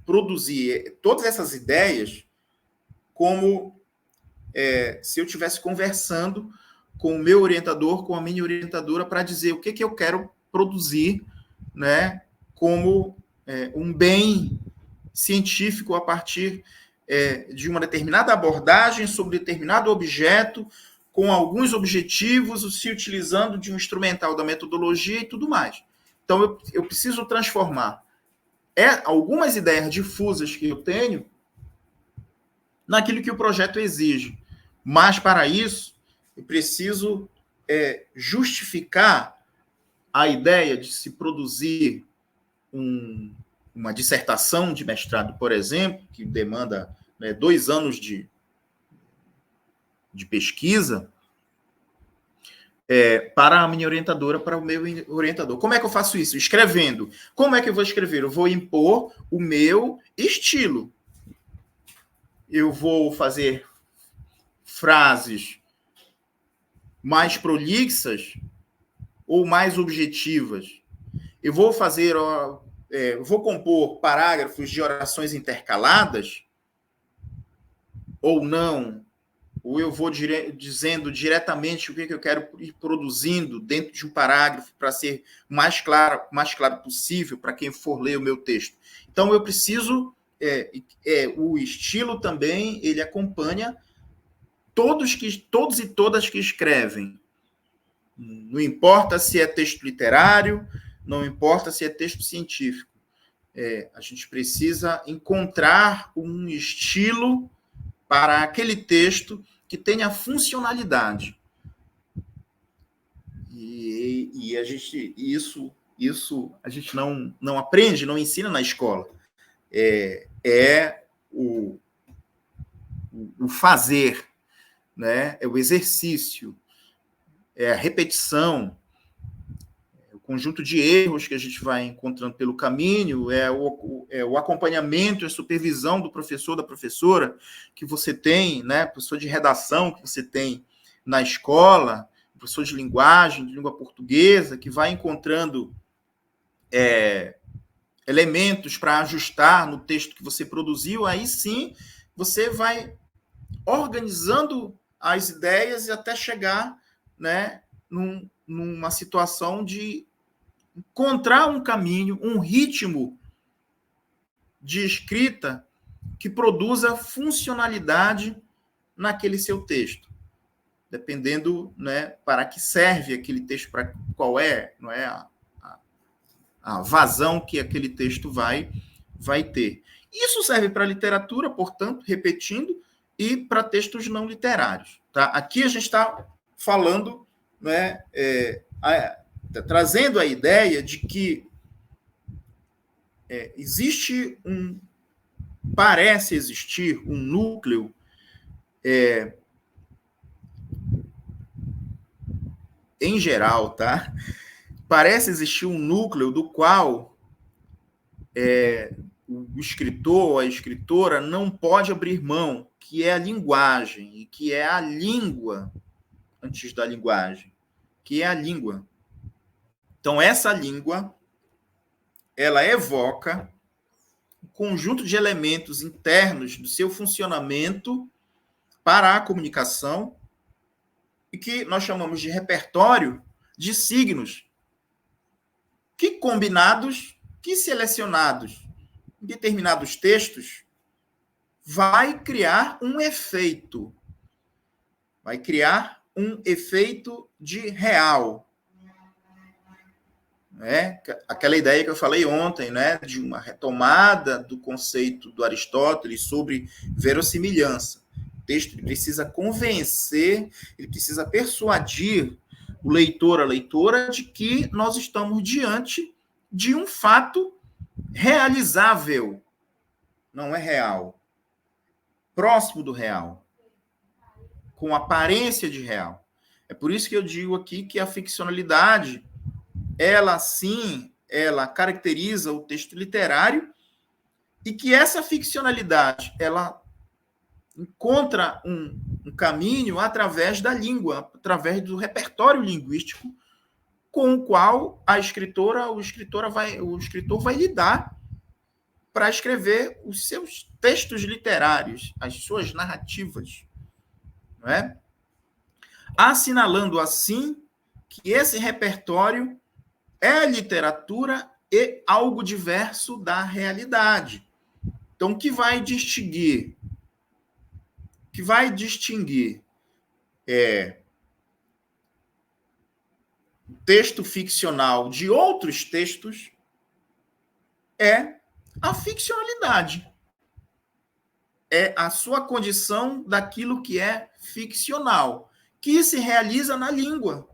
[SPEAKER 2] produzir todas essas ideias como se eu estivesse conversando com o meu orientador, com a minha orientadora, para dizer o que eu quero produzir, né, como um bem científico a partir de uma determinada abordagem sobre determinado objeto, com alguns objetivos, se utilizando de um instrumental da metodologia e tudo mais. Então, eu preciso transformar algumas ideias difusas que eu tenho naquilo que o projeto exige. Mas, para isso, eu preciso justificar a ideia de se produzir uma dissertação de mestrado, por exemplo, que demanda 2 anos de pesquisa, para a minha orientadora, para o meu orientador. Como é que eu faço isso? Escrevendo. Como é que eu vou escrever? Eu vou impor o meu estilo. Eu vou fazer frases mais prolixas ou mais objetivas. Eu vou fazer, vou compor parágrafos de orações intercaladas ou não. Ou eu vou dizendo diretamente o que eu quero ir produzindo dentro de um parágrafo para ser mais claro possível para quem for ler o meu texto. Então, eu preciso... o estilo também, ele acompanha todos e todas que escrevem. Não importa se é texto literário, não importa se é texto científico. A gente precisa encontrar um estilo para aquele texto que tenha funcionalidade. E isso a gente não aprende, não ensina na escola. O fazer, né? É o exercício, é a repetição, é o conjunto de erros que a gente vai encontrando pelo caminho, é o acompanhamento, a supervisão do professor, da professora que você tem, né? Professor de redação que você tem na escola, professor de linguagem, de língua portuguesa, que vai encontrando elementos para ajustar no texto que você produziu. Aí sim você vai organizando as ideias e até chegar, né, numa situação de encontrar um caminho, um ritmo de escrita que produza funcionalidade naquele seu texto, dependendo, né, para que serve aquele texto, para qual não é a vazão que aquele texto vai ter. Isso serve para a literatura, portanto, repetindo, e para textos não literários. Tá? Aqui a gente está falando, né, trazendo a ideia de que parece existir um núcleo em geral, tá? Parece existir um núcleo do qual o escritor ou a escritora não pode abrir mão, que é a linguagem, e que é a língua antes da linguagem, que é a língua. Então, essa língua, ela evoca um conjunto de elementos internos do seu funcionamento para a comunicação, e que nós chamamos de repertório de signos, que combinados, que selecionados em determinados textos, vai criar um efeito. Vai criar um efeito de real. Né? Aquela ideia que eu falei ontem, né? De uma retomada do conceito do Aristóteles sobre verossimilhança. O texto precisa convencer, ele precisa persuadir o leitor, a leitora, de que nós estamos diante de um fato realizável. Não é real. Próximo do real. Com aparência de real. É por isso que eu digo aqui que a ficcionalidade, ela sim, ela caracteriza o texto literário, e que essa ficcionalidade ela encontra um caminho através da língua, através do repertório linguístico com o qual o escritor vai lidar para escrever os seus textos literários, as suas narrativas, não é? Assinalando assim que esse repertório é literatura e algo diverso da realidade. Então, o que vai distinguir o texto ficcional de outros textos é a ficcionalidade. É a sua condição daquilo que é ficcional, que se realiza na língua.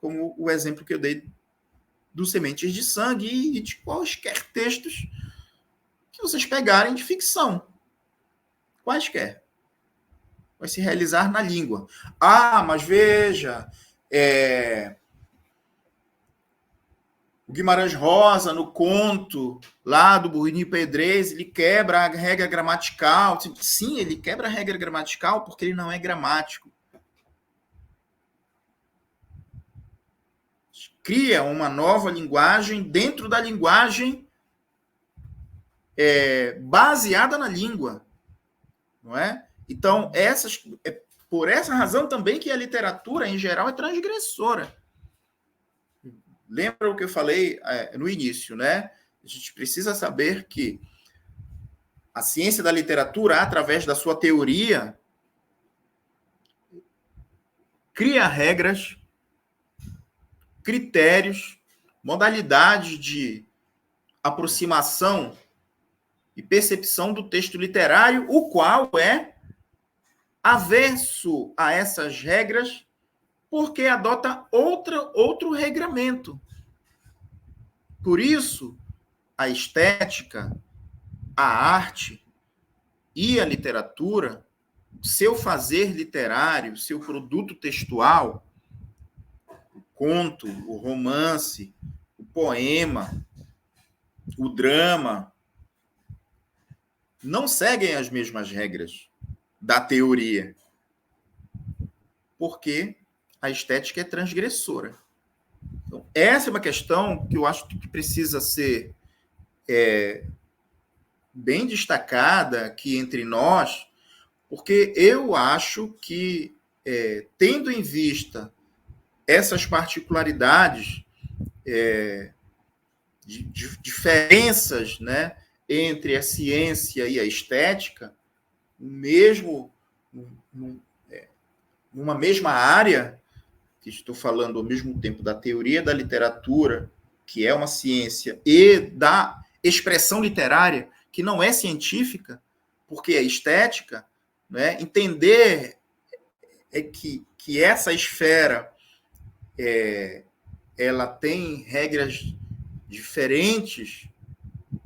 [SPEAKER 2] Como o exemplo que eu dei do Sementes de Sangue e de quaisquer textos que vocês pegarem de ficção. Quaisquer. Vai se realizar na língua. Ah, mas veja, o Guimarães Rosa, no conto lá do Burrinho Pedrez, ele quebra a regra gramatical. Sim, ele quebra a regra gramatical porque ele não é gramático. Cria uma nova linguagem dentro da linguagem baseada na língua. Não é? Então, por essa razão também que a literatura, em geral, é transgressora. Lembra o que eu falei no início, né? A gente precisa saber que a ciência da literatura, através da sua teoria, cria regras, critérios, modalidades de aproximação e percepção do texto literário, o qual é averso a essas regras, porque adota outro regramento. Por isso, a estética, a arte e a literatura, seu fazer literário, seu produto textual, o conto, o romance, o poema, o drama, não seguem as mesmas regras da teoria, porque a estética é transgressora. Então, essa é uma questão que eu acho que precisa ser bem destacada aqui entre nós, porque eu acho que, tendo em vista essas particularidades, de diferenças, né, entre a ciência e a estética, mesmo numa mesma área, que estou falando ao mesmo tempo da teoria da literatura, que é uma ciência, e da expressão literária, que não é científica, porque é estética, né? Entender que essa esfera ela tem regras diferentes,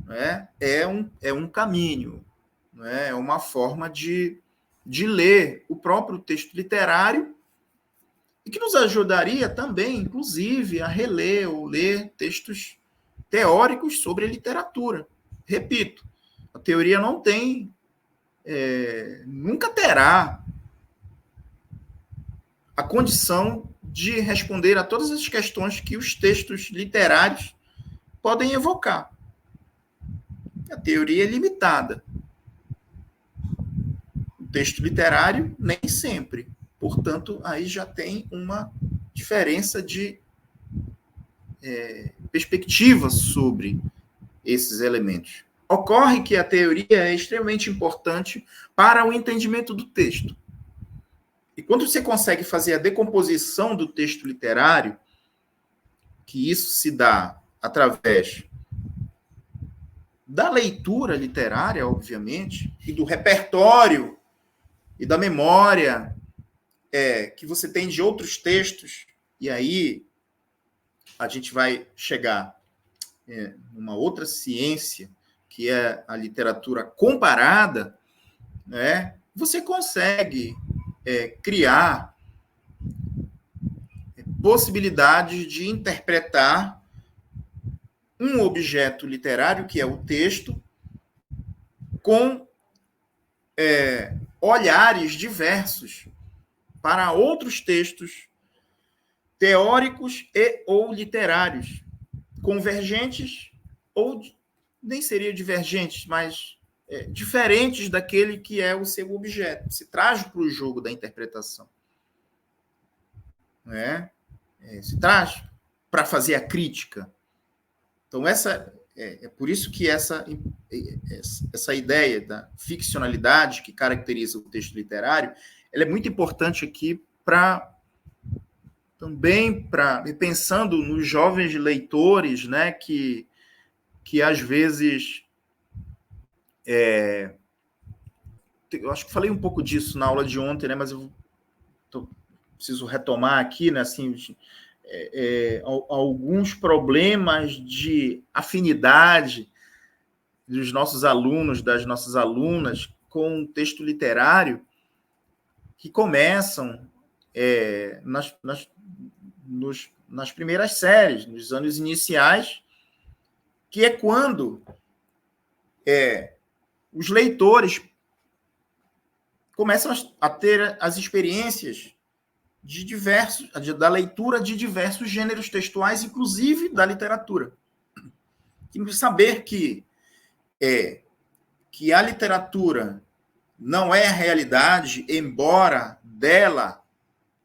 [SPEAKER 2] né? É um caminho, né? É uma forma de ler o próprio texto literário e que nos ajudaria também, inclusive, a reler ou ler textos teóricos sobre a literatura. Repito, a teoria não tem, nunca terá a condição de responder a todas as questões que os textos literários podem evocar. A teoria é limitada. O texto literário, nem sempre. Portanto, aí já tem uma diferença de perspectiva sobre esses elementos. Ocorre que a teoria é extremamente importante para o entendimento do texto. E quando você consegue fazer a decomposição do texto literário, que isso se dá através da leitura literária, obviamente, e do repertório e da memória que você tem de outros textos, e aí a gente vai chegar numa outra ciência, que é a literatura comparada, né? Você consegue criar possibilidades de interpretar um objeto literário, que é o texto, com olhares diversos para outros textos teóricos e ou literários, convergentes ou nem seriam divergentes, mas diferentes daquele que é o seu objeto. Se traz para o jogo da interpretação. Né? Se traz para fazer a crítica. Então, é por isso que essa ideia da ficcionalidade que caracteriza o texto literário, ela é muito importante aqui também pensando nos jovens leitores, né, que às vezes eu acho que falei um pouco disso na aula de ontem, né, mas eu preciso retomar aqui, né, assim, alguns problemas de afinidade dos nossos alunos, das nossas alunas com o texto literário que começam nas primeiras séries, nos anos iniciais, que é quando os leitores começam a ter as experiências da leitura de diversos gêneros textuais, inclusive da literatura. Temos que saber que a literatura não é a realidade, embora dela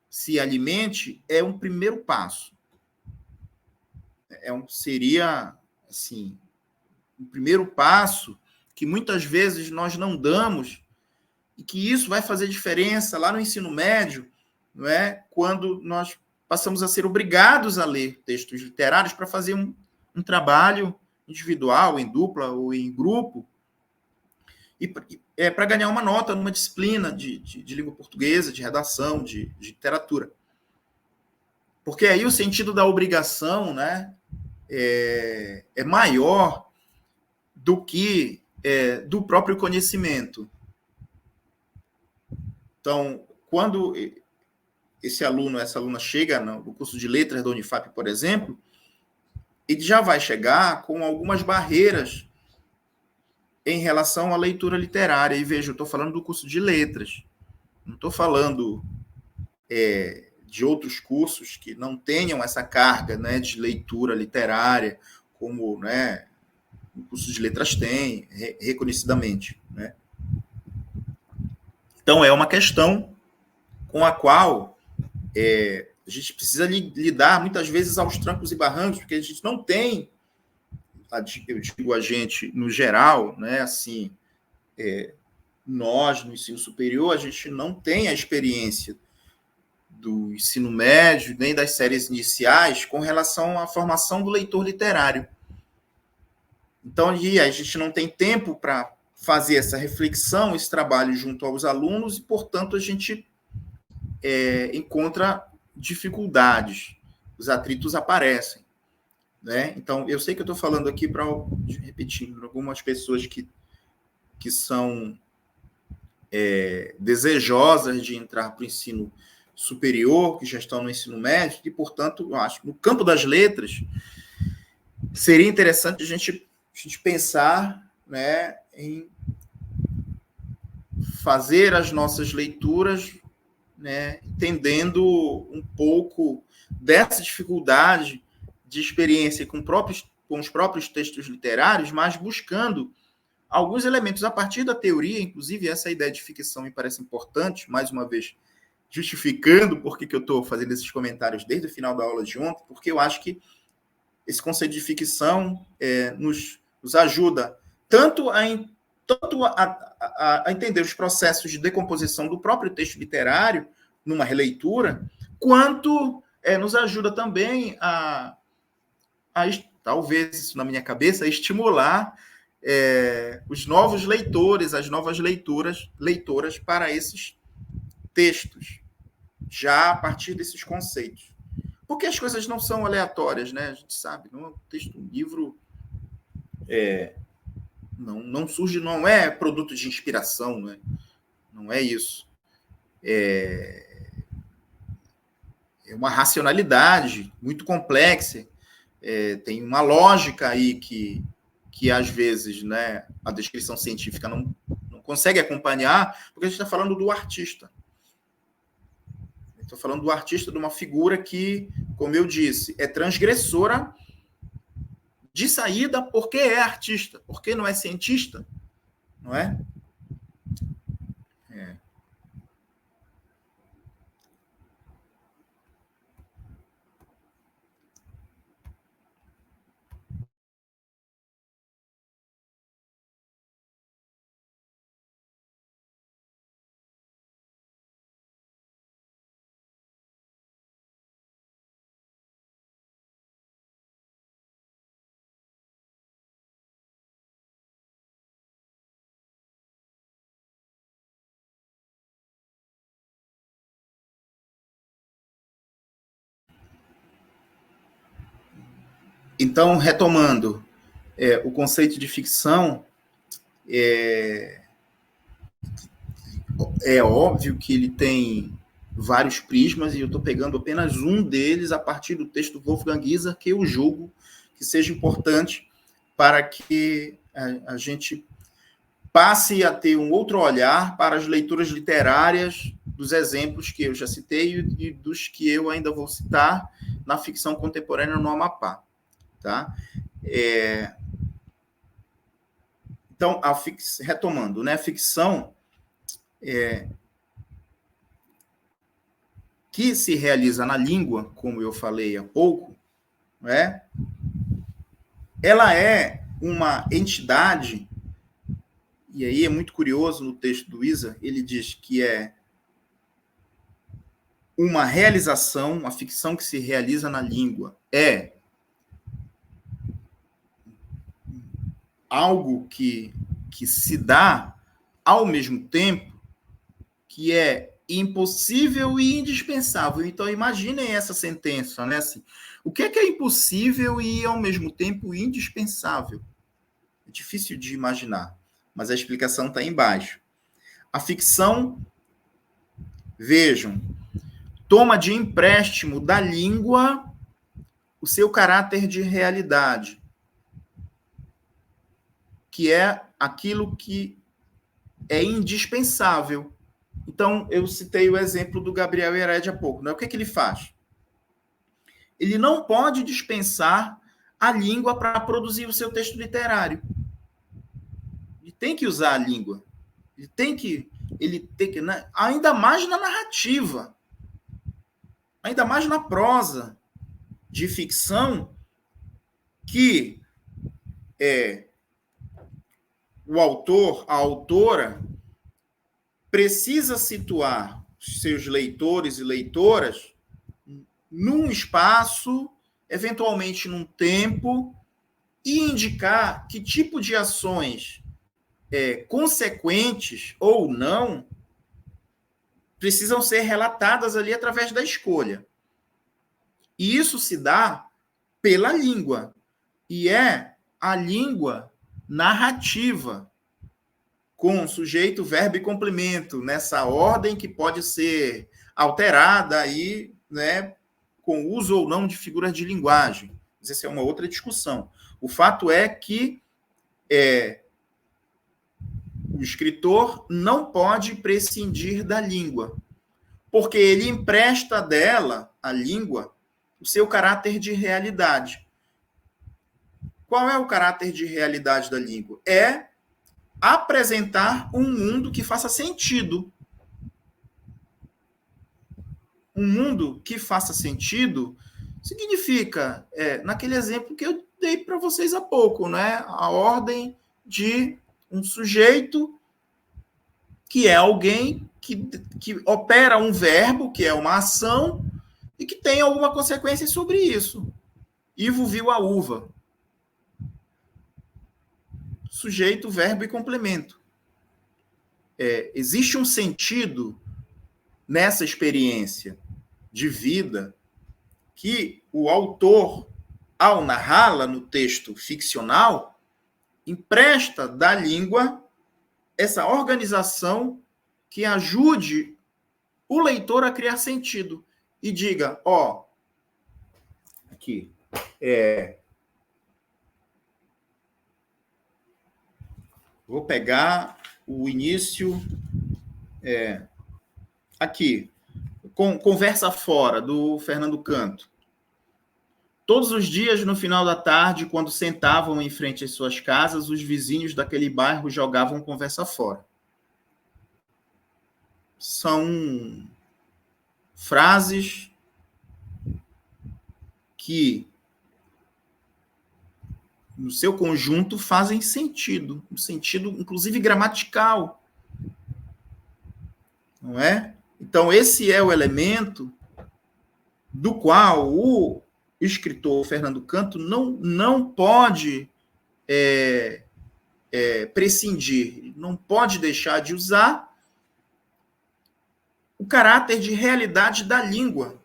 [SPEAKER 2] se alimente, é um primeiro passo. Seria, assim, um primeiro passo que muitas vezes nós não damos e que isso vai fazer diferença lá no ensino médio, não é? Quando nós passamos a ser obrigados a ler textos literários para fazer um trabalho individual, em dupla ou em grupo, e para ganhar uma nota numa disciplina de língua portuguesa, de redação, de literatura. Porque aí o sentido da obrigação, né, é maior do que do próprio conhecimento. Então, quando essa aluna chega no curso de letras da Unifap, por exemplo, ele já vai chegar com algumas barreiras em relação à leitura literária. E veja, eu estou falando do curso de letras, não estou falando de outros cursos que não tenham essa carga, né, de leitura literária, como, né, o curso de letras tem, reconhecidamente. Né? Então, é uma questão com a qual a gente precisa lidar, muitas vezes, aos trancos e barrancos, porque a gente não tem, eu digo a gente, no geral, né, assim, nós, no ensino superior, a gente não tem a experiência do ensino médio, nem das séries iniciais, com relação à formação do leitor literário. Então, a gente não tem tempo para fazer essa reflexão, esse trabalho junto aos alunos, e, portanto, a gente encontra dificuldades, os atritos aparecem. Né? Então, eu sei que eu estou falando aqui para, repetindo, algumas pessoas que são desejosas de entrar para o ensino superior, que já estão no ensino médio, e, portanto, eu acho que no campo das letras seria interessante a gente pensar, né, em fazer as nossas leituras, né, entendendo um pouco dessa dificuldade de experiência com os próprios textos literários, mas buscando alguns elementos a partir da teoria, inclusive essa ideia de ficção me parece importante, mais uma vez, justificando por que eu estou fazendo esses comentários desde o final da aula de ontem, porque eu acho que esse conceito de ficção nos ajuda tanto a entender os processos de decomposição do próprio texto literário numa releitura, quanto nos ajuda também a talvez, isso na minha cabeça, a estimular os novos leitores, as novas leitoras para esses textos, já a partir desses conceitos. Porque as coisas não são aleatórias, né? A gente sabe, não é um texto, um livro não surge, não é produto de inspiração, né? Não é isso. É uma racionalidade muito complexa, tem uma lógica aí que às vezes, né, a descrição científica não consegue acompanhar, porque a gente está falando do artista. Estou falando do artista, de uma figura que, como eu disse, é transgressora de saída porque é artista, porque não é cientista, não é? Então, retomando, o conceito de ficção é óbvio que ele tem vários prismas, e eu estou pegando apenas um deles a partir do texto do Wolfgang Iser, que eu julgo que seja importante para que a gente passe a ter um outro olhar para as leituras literárias dos exemplos que eu já citei e dos que eu ainda vou citar na ficção contemporânea no Amapá. Tá? Então, retomando, né, a ficção que se realiza na língua, como eu falei há pouco, né, ela é uma entidade, e aí é muito curioso no texto do Iser, ele diz que é uma realização, uma ficção que se realiza na língua, é algo que se dá ao mesmo tempo que é impossível e indispensável. Então, imaginem essa sentença, né? Assim, o que é impossível e, ao mesmo tempo, indispensável? É difícil de imaginar, mas a explicação está embaixo. A ficção, vejam, toma de empréstimo da língua o seu caráter de realidade, que é aquilo que é indispensável. Então, eu citei o exemplo do Gabriel Heredia há pouco. Né? O que ele faz? Ele não pode dispensar a língua para produzir o seu texto literário. Ele tem que usar a língua. Ele tem que ainda mais na narrativa, ainda mais na prosa de ficção, que o autor, a autora, precisa situar seus leitores e leitoras num espaço, eventualmente num tempo, e indicar que tipo de ações consequentes ou não precisam ser relatadas ali através da escolha. E isso se dá pela língua. E é a língua narrativa, com sujeito, verbo e complemento, nessa ordem que pode ser alterada aí, né, com uso ou não de figuras de linguagem. Mas essa é uma outra discussão. O fato é que o escritor não pode prescindir da língua, porque ele empresta dela, a língua, o seu caráter de realidade. Qual é o caráter de realidade da língua? É apresentar um mundo que faça sentido. Um mundo que faça sentido significa, naquele exemplo que eu dei para vocês há pouco, né? A ordem de um sujeito que é alguém que opera um verbo, que é uma ação, e que tem alguma consequência sobre isso. Ivo viu a uva. Sujeito, verbo e complemento. Existe um sentido nessa experiência de vida que o autor, ao narrá-la no texto ficcional, empresta da língua essa organização que ajude o leitor a criar sentido. E diga, aqui, Vou pegar o início aqui. Conversa fora, do Fernando Canto. Todos os dias, no final da tarde, quando sentavam em frente às suas casas, os vizinhos daquele bairro jogavam conversa fora. São frases que, no seu conjunto, fazem sentido, um sentido, inclusive, gramatical. Não é? Então, esse é o elemento do qual o escritor Fernando Canto não pode prescindir, não pode deixar de usar o caráter de realidade da língua,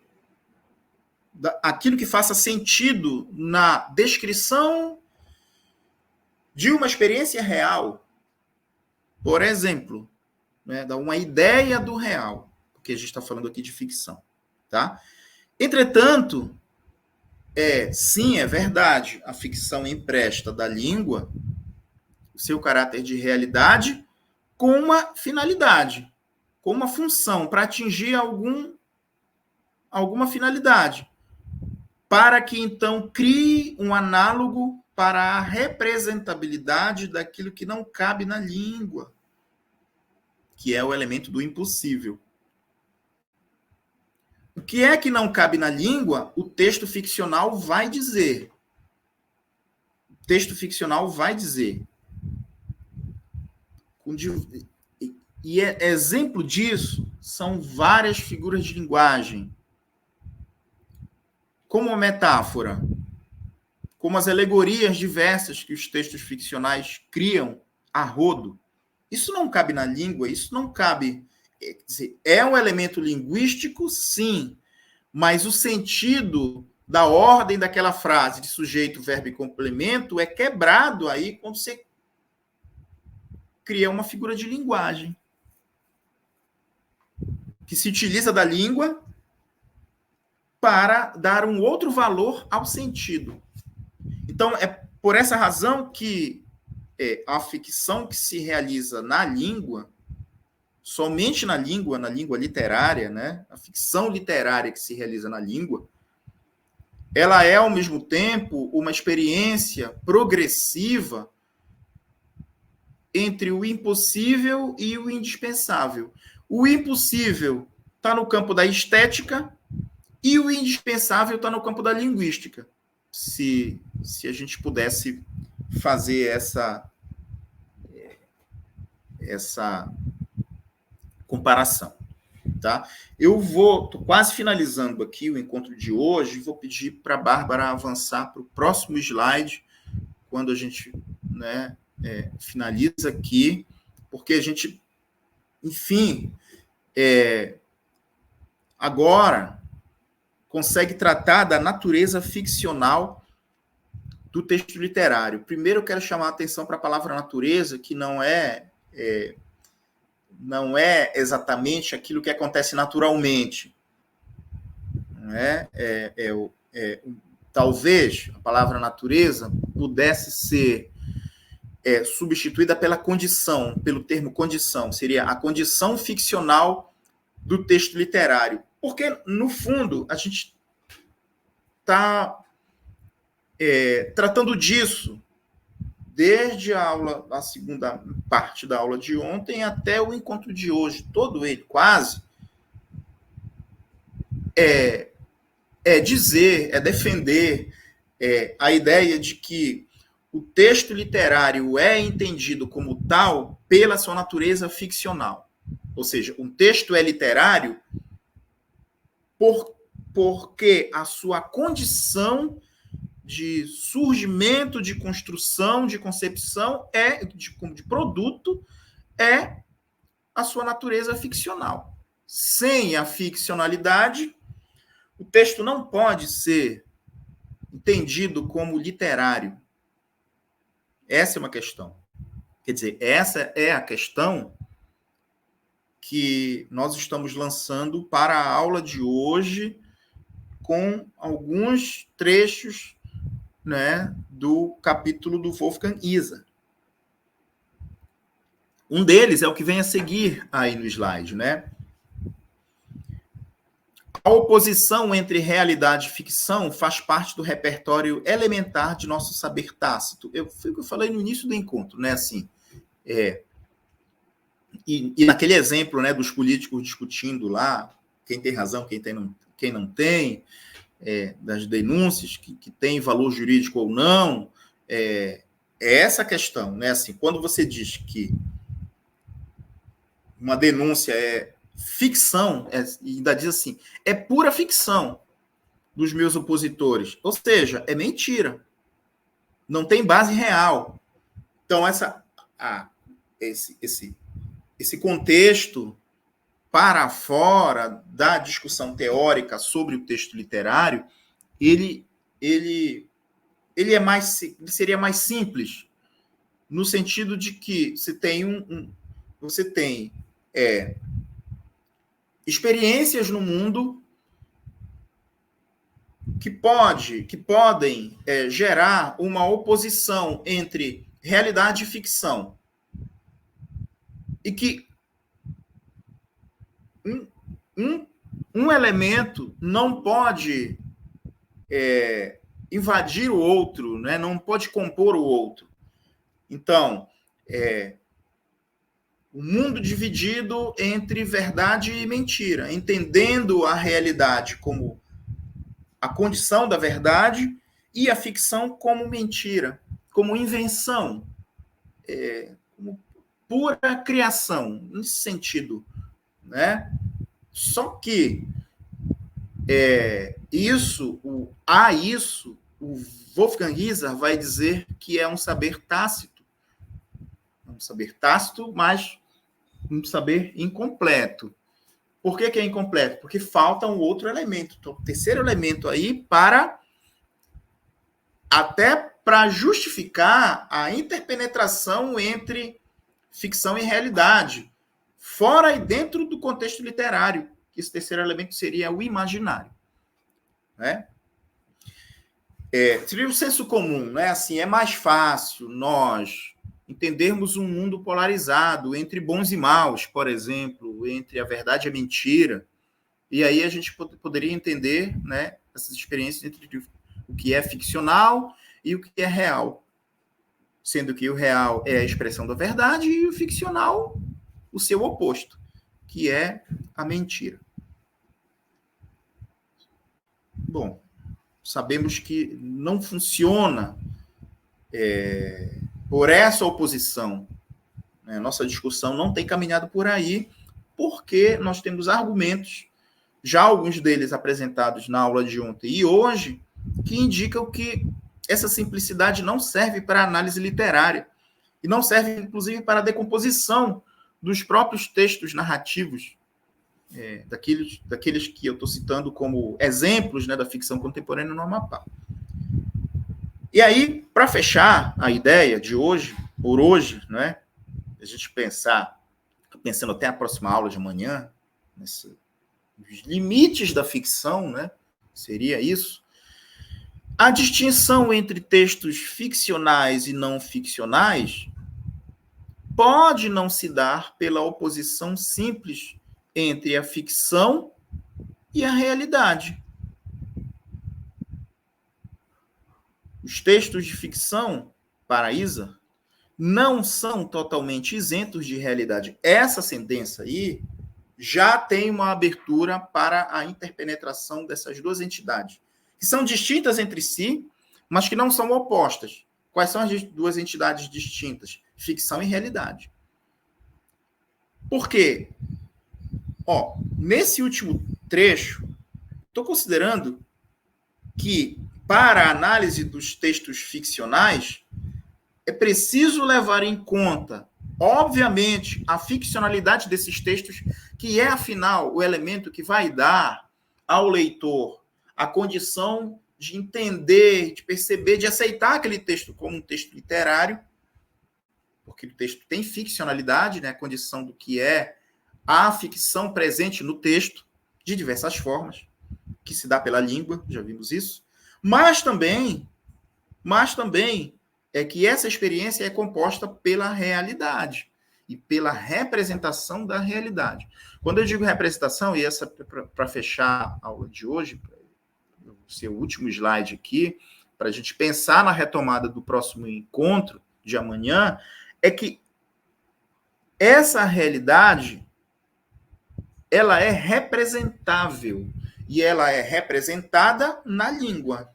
[SPEAKER 2] aquilo que faça sentido na descrição de uma experiência real. Por exemplo, né, dá uma ideia do real, porque a gente está falando aqui de ficção. Tá? Entretanto, sim, é verdade, a ficção empresta da língua o seu caráter de realidade com uma finalidade, com uma função, para atingir alguma finalidade, para que então crie um análogo para a representabilidade daquilo que não cabe na língua, que é o elemento do impossível. O que é que não cabe na língua, o texto ficcional vai dizer. O texto ficcional vai dizer. E exemplo disso são várias figuras de linguagem. Como metáfora, como as alegorias diversas que os textos ficcionais criam a rodo. Isso não cabe na língua, isso não cabe. Quer dizer, é um elemento linguístico, sim, mas o sentido da ordem daquela frase de sujeito, verbo e complemento é quebrado aí quando você cria uma figura de linguagem que se utiliza da língua para dar um outro valor ao sentido. Então, é por essa razão que a ficção que se realiza na língua, somente na língua literária, né? A ficção literária que se realiza na língua, ela é, ao mesmo tempo, uma experiência progressiva entre o impossível e o indispensável. O impossível está no campo da estética e o indispensável está no campo da linguística. Se a gente pudesse fazer essa comparação. Tá? Estou quase finalizando aqui o encontro de hoje, vou pedir para a Bárbara avançar para o próximo slide, quando a gente finaliza aqui, porque a gente, enfim, agora consegue tratar da natureza ficcional do texto literário. Primeiro, eu quero chamar a atenção para a palavra natureza, que não é exatamente aquilo que acontece naturalmente. Não talvez a palavra natureza pudesse ser substituída pela condição, pelo termo condição. Seria a condição ficcional do texto literário. Porque, no fundo, a gente está tratando disso desde a segunda parte da aula de ontem até o encontro de hoje, todo ele, quase, defender a ideia de que o texto literário é entendido como tal pela sua natureza ficcional. Ou seja, um texto é literário porque a sua condição de surgimento, de construção, de concepção, de produto, é a sua natureza ficcional. Sem a ficcionalidade, o texto não pode ser entendido como literário. Essa é uma questão. Quer dizer, essa é a questão que nós estamos lançando para a aula de hoje, com alguns trechos né, do capítulo do Wolfgang Iser. Um deles é o que vem a seguir aí no slide, né? A oposição entre realidade e ficção faz parte do repertório elementar de nosso saber tácito. Foi o que eu falei no início do encontro, né? Assim, e naquele exemplo, né, dos políticos discutindo lá quem tem razão, quem não tem, das denúncias, que tem valor jurídico ou não, é essa questão, né? Assim, quando você diz que uma denúncia é ficção, e ainda diz assim, é pura ficção dos meus opositores, ou seja, é mentira, não tem base real. Então, esse contexto para fora da discussão teórica sobre o texto literário, ele seria mais simples, no sentido de que você tem experiências no mundo que podem gerar uma oposição entre realidade e ficção. E que um elemento não pode invadir o outro, né? Não pode compor o outro. Então, o mundo dividido entre verdade e mentira, entendendo a realidade como a condição da verdade e a ficção como mentira, como invenção, como pura criação, nesse sentido, né? Só que o Wolfgang Iser vai dizer que é um saber tácito. Um saber tácito, mas um saber incompleto. Por que é incompleto? Porque falta um outro elemento. Então, o terceiro elemento aí até para justificar a interpenetração entre ficção e realidade, fora e dentro do contexto literário. Esse terceiro elemento seria o imaginário. Né? Seria o senso comum, né? Assim, é mais fácil nós entendermos um mundo polarizado entre bons e maus, por exemplo, entre a verdade e a mentira, e aí a gente poderia entender, né, essas experiências entre o que é ficcional e o que é real, sendo que o real é a expressão da verdade e o ficcional o seu oposto, que é a mentira. Bom, sabemos que não funciona por essa oposição. Né? Nossa discussão não tem caminhado por aí, porque nós temos argumentos, já alguns deles apresentados na aula de ontem e hoje, que indicam que essa simplicidade não serve para análise literária, e não serve, inclusive, para a decomposição dos próprios textos narrativos, daqueles que eu estou citando como exemplos, né, da ficção contemporânea no Amapá. E aí, para fechar a ideia de hoje, por hoje, né, a gente pensando até a próxima aula de amanhã, nos limites da ficção, né, seria isso, a distinção entre textos ficcionais e não ficcionais pode não se dar pela oposição simples entre a ficção e a realidade. Os textos de ficção, para Iser, não são totalmente isentos de realidade. Essa sentença aí já tem uma abertura para a interpenetração dessas duas entidades, que são distintas entre si, mas que não são opostas. Quais são as duas entidades distintas? Ficção e realidade. Por quê? Nesse último trecho, estou considerando que, para a análise dos textos ficcionais, é preciso levar em conta, obviamente, a ficcionalidade desses textos, que é, afinal, o elemento que vai dar ao leitor a condição de entender, de perceber, de aceitar aquele texto como um texto literário, porque o texto tem ficcionalidade, né, a condição do que é a ficção presente no texto, de diversas formas, que se dá pela língua, já vimos isso, mas também mas também é que essa experiência é composta pela realidade e pela representação da realidade. Quando eu digo representação, e essa para fechar a aula de hoje, o seu último slide aqui, para a gente pensar na retomada do próximo encontro de amanhã, é que essa realidade ela é representável e ela é representada na língua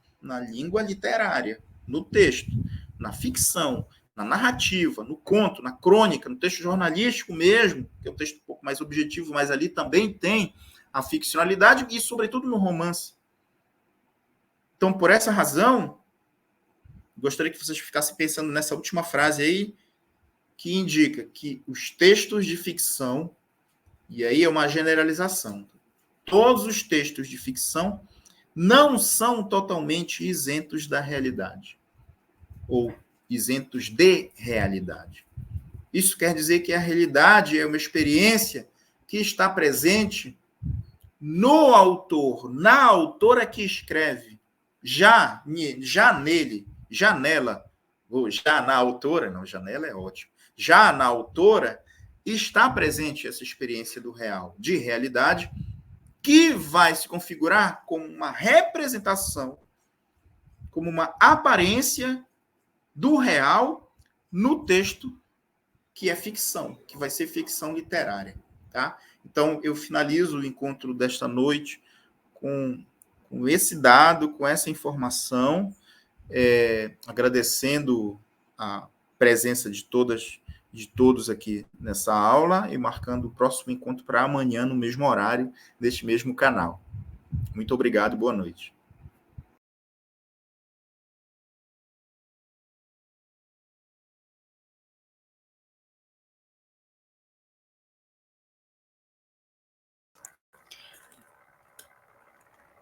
[SPEAKER 2] literária, no texto, na ficção, na narrativa, no conto, na crônica, no texto jornalístico mesmo, que é um texto um pouco mais objetivo, mas ali também tem a ficcionalidade e, sobretudo, no romance. Então, por essa razão, gostaria que vocês ficassem pensando nessa última frase aí, que indica que os textos de ficção, e aí é uma generalização, todos os textos de ficção não são totalmente isentos da realidade, ou isentos de realidade. Isso quer dizer que a realidade é uma experiência que está presente no autor, na autora que escreve, já nele, já nela, ou já na autora, não, janela é ótimo, já na autora está presente essa experiência do real, de realidade, que vai se configurar como uma representação, como uma aparência do real no texto que é ficção, que vai ser ficção literária, tá? Então, eu finalizo o encontro desta noite com esse dado, com essa informação, agradecendo a presença de todos aqui nessa aula e marcando o próximo encontro para amanhã, no mesmo horário, neste mesmo canal. Muito obrigado e boa noite.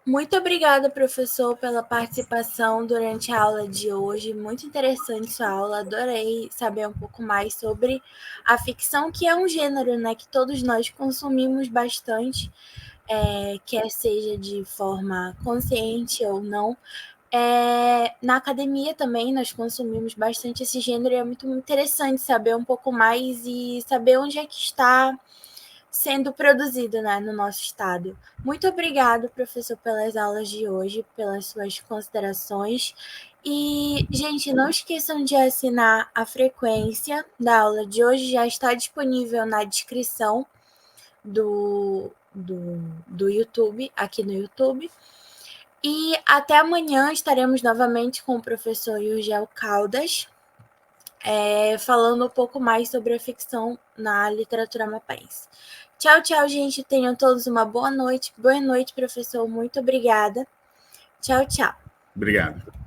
[SPEAKER 1] Muito obrigada, professor, pela participação durante a aula de hoje. Muito interessante sua aula. Adorei saber um pouco mais sobre a ficção, que é um gênero, né, que todos nós consumimos bastante, quer seja de forma consciente ou não. Na academia também nós consumimos bastante esse gênero e é muito interessante saber um pouco mais e saber onde é que está sendo produzido, né, no nosso estado. Muito obrigado, professor, pelas aulas de hoje, pelas suas considerações. E, gente, não esqueçam de assinar a frequência da aula de hoje, já está disponível na descrição do YouTube, aqui no YouTube. E até amanhã estaremos novamente com o professor Yurgel Caldas, falando um pouco mais sobre a ficção na literatura mapaense. Tchau, tchau, gente. Tenham todos uma boa noite. Boa noite, professor. Muito obrigada. Tchau, tchau.
[SPEAKER 2] Obrigado.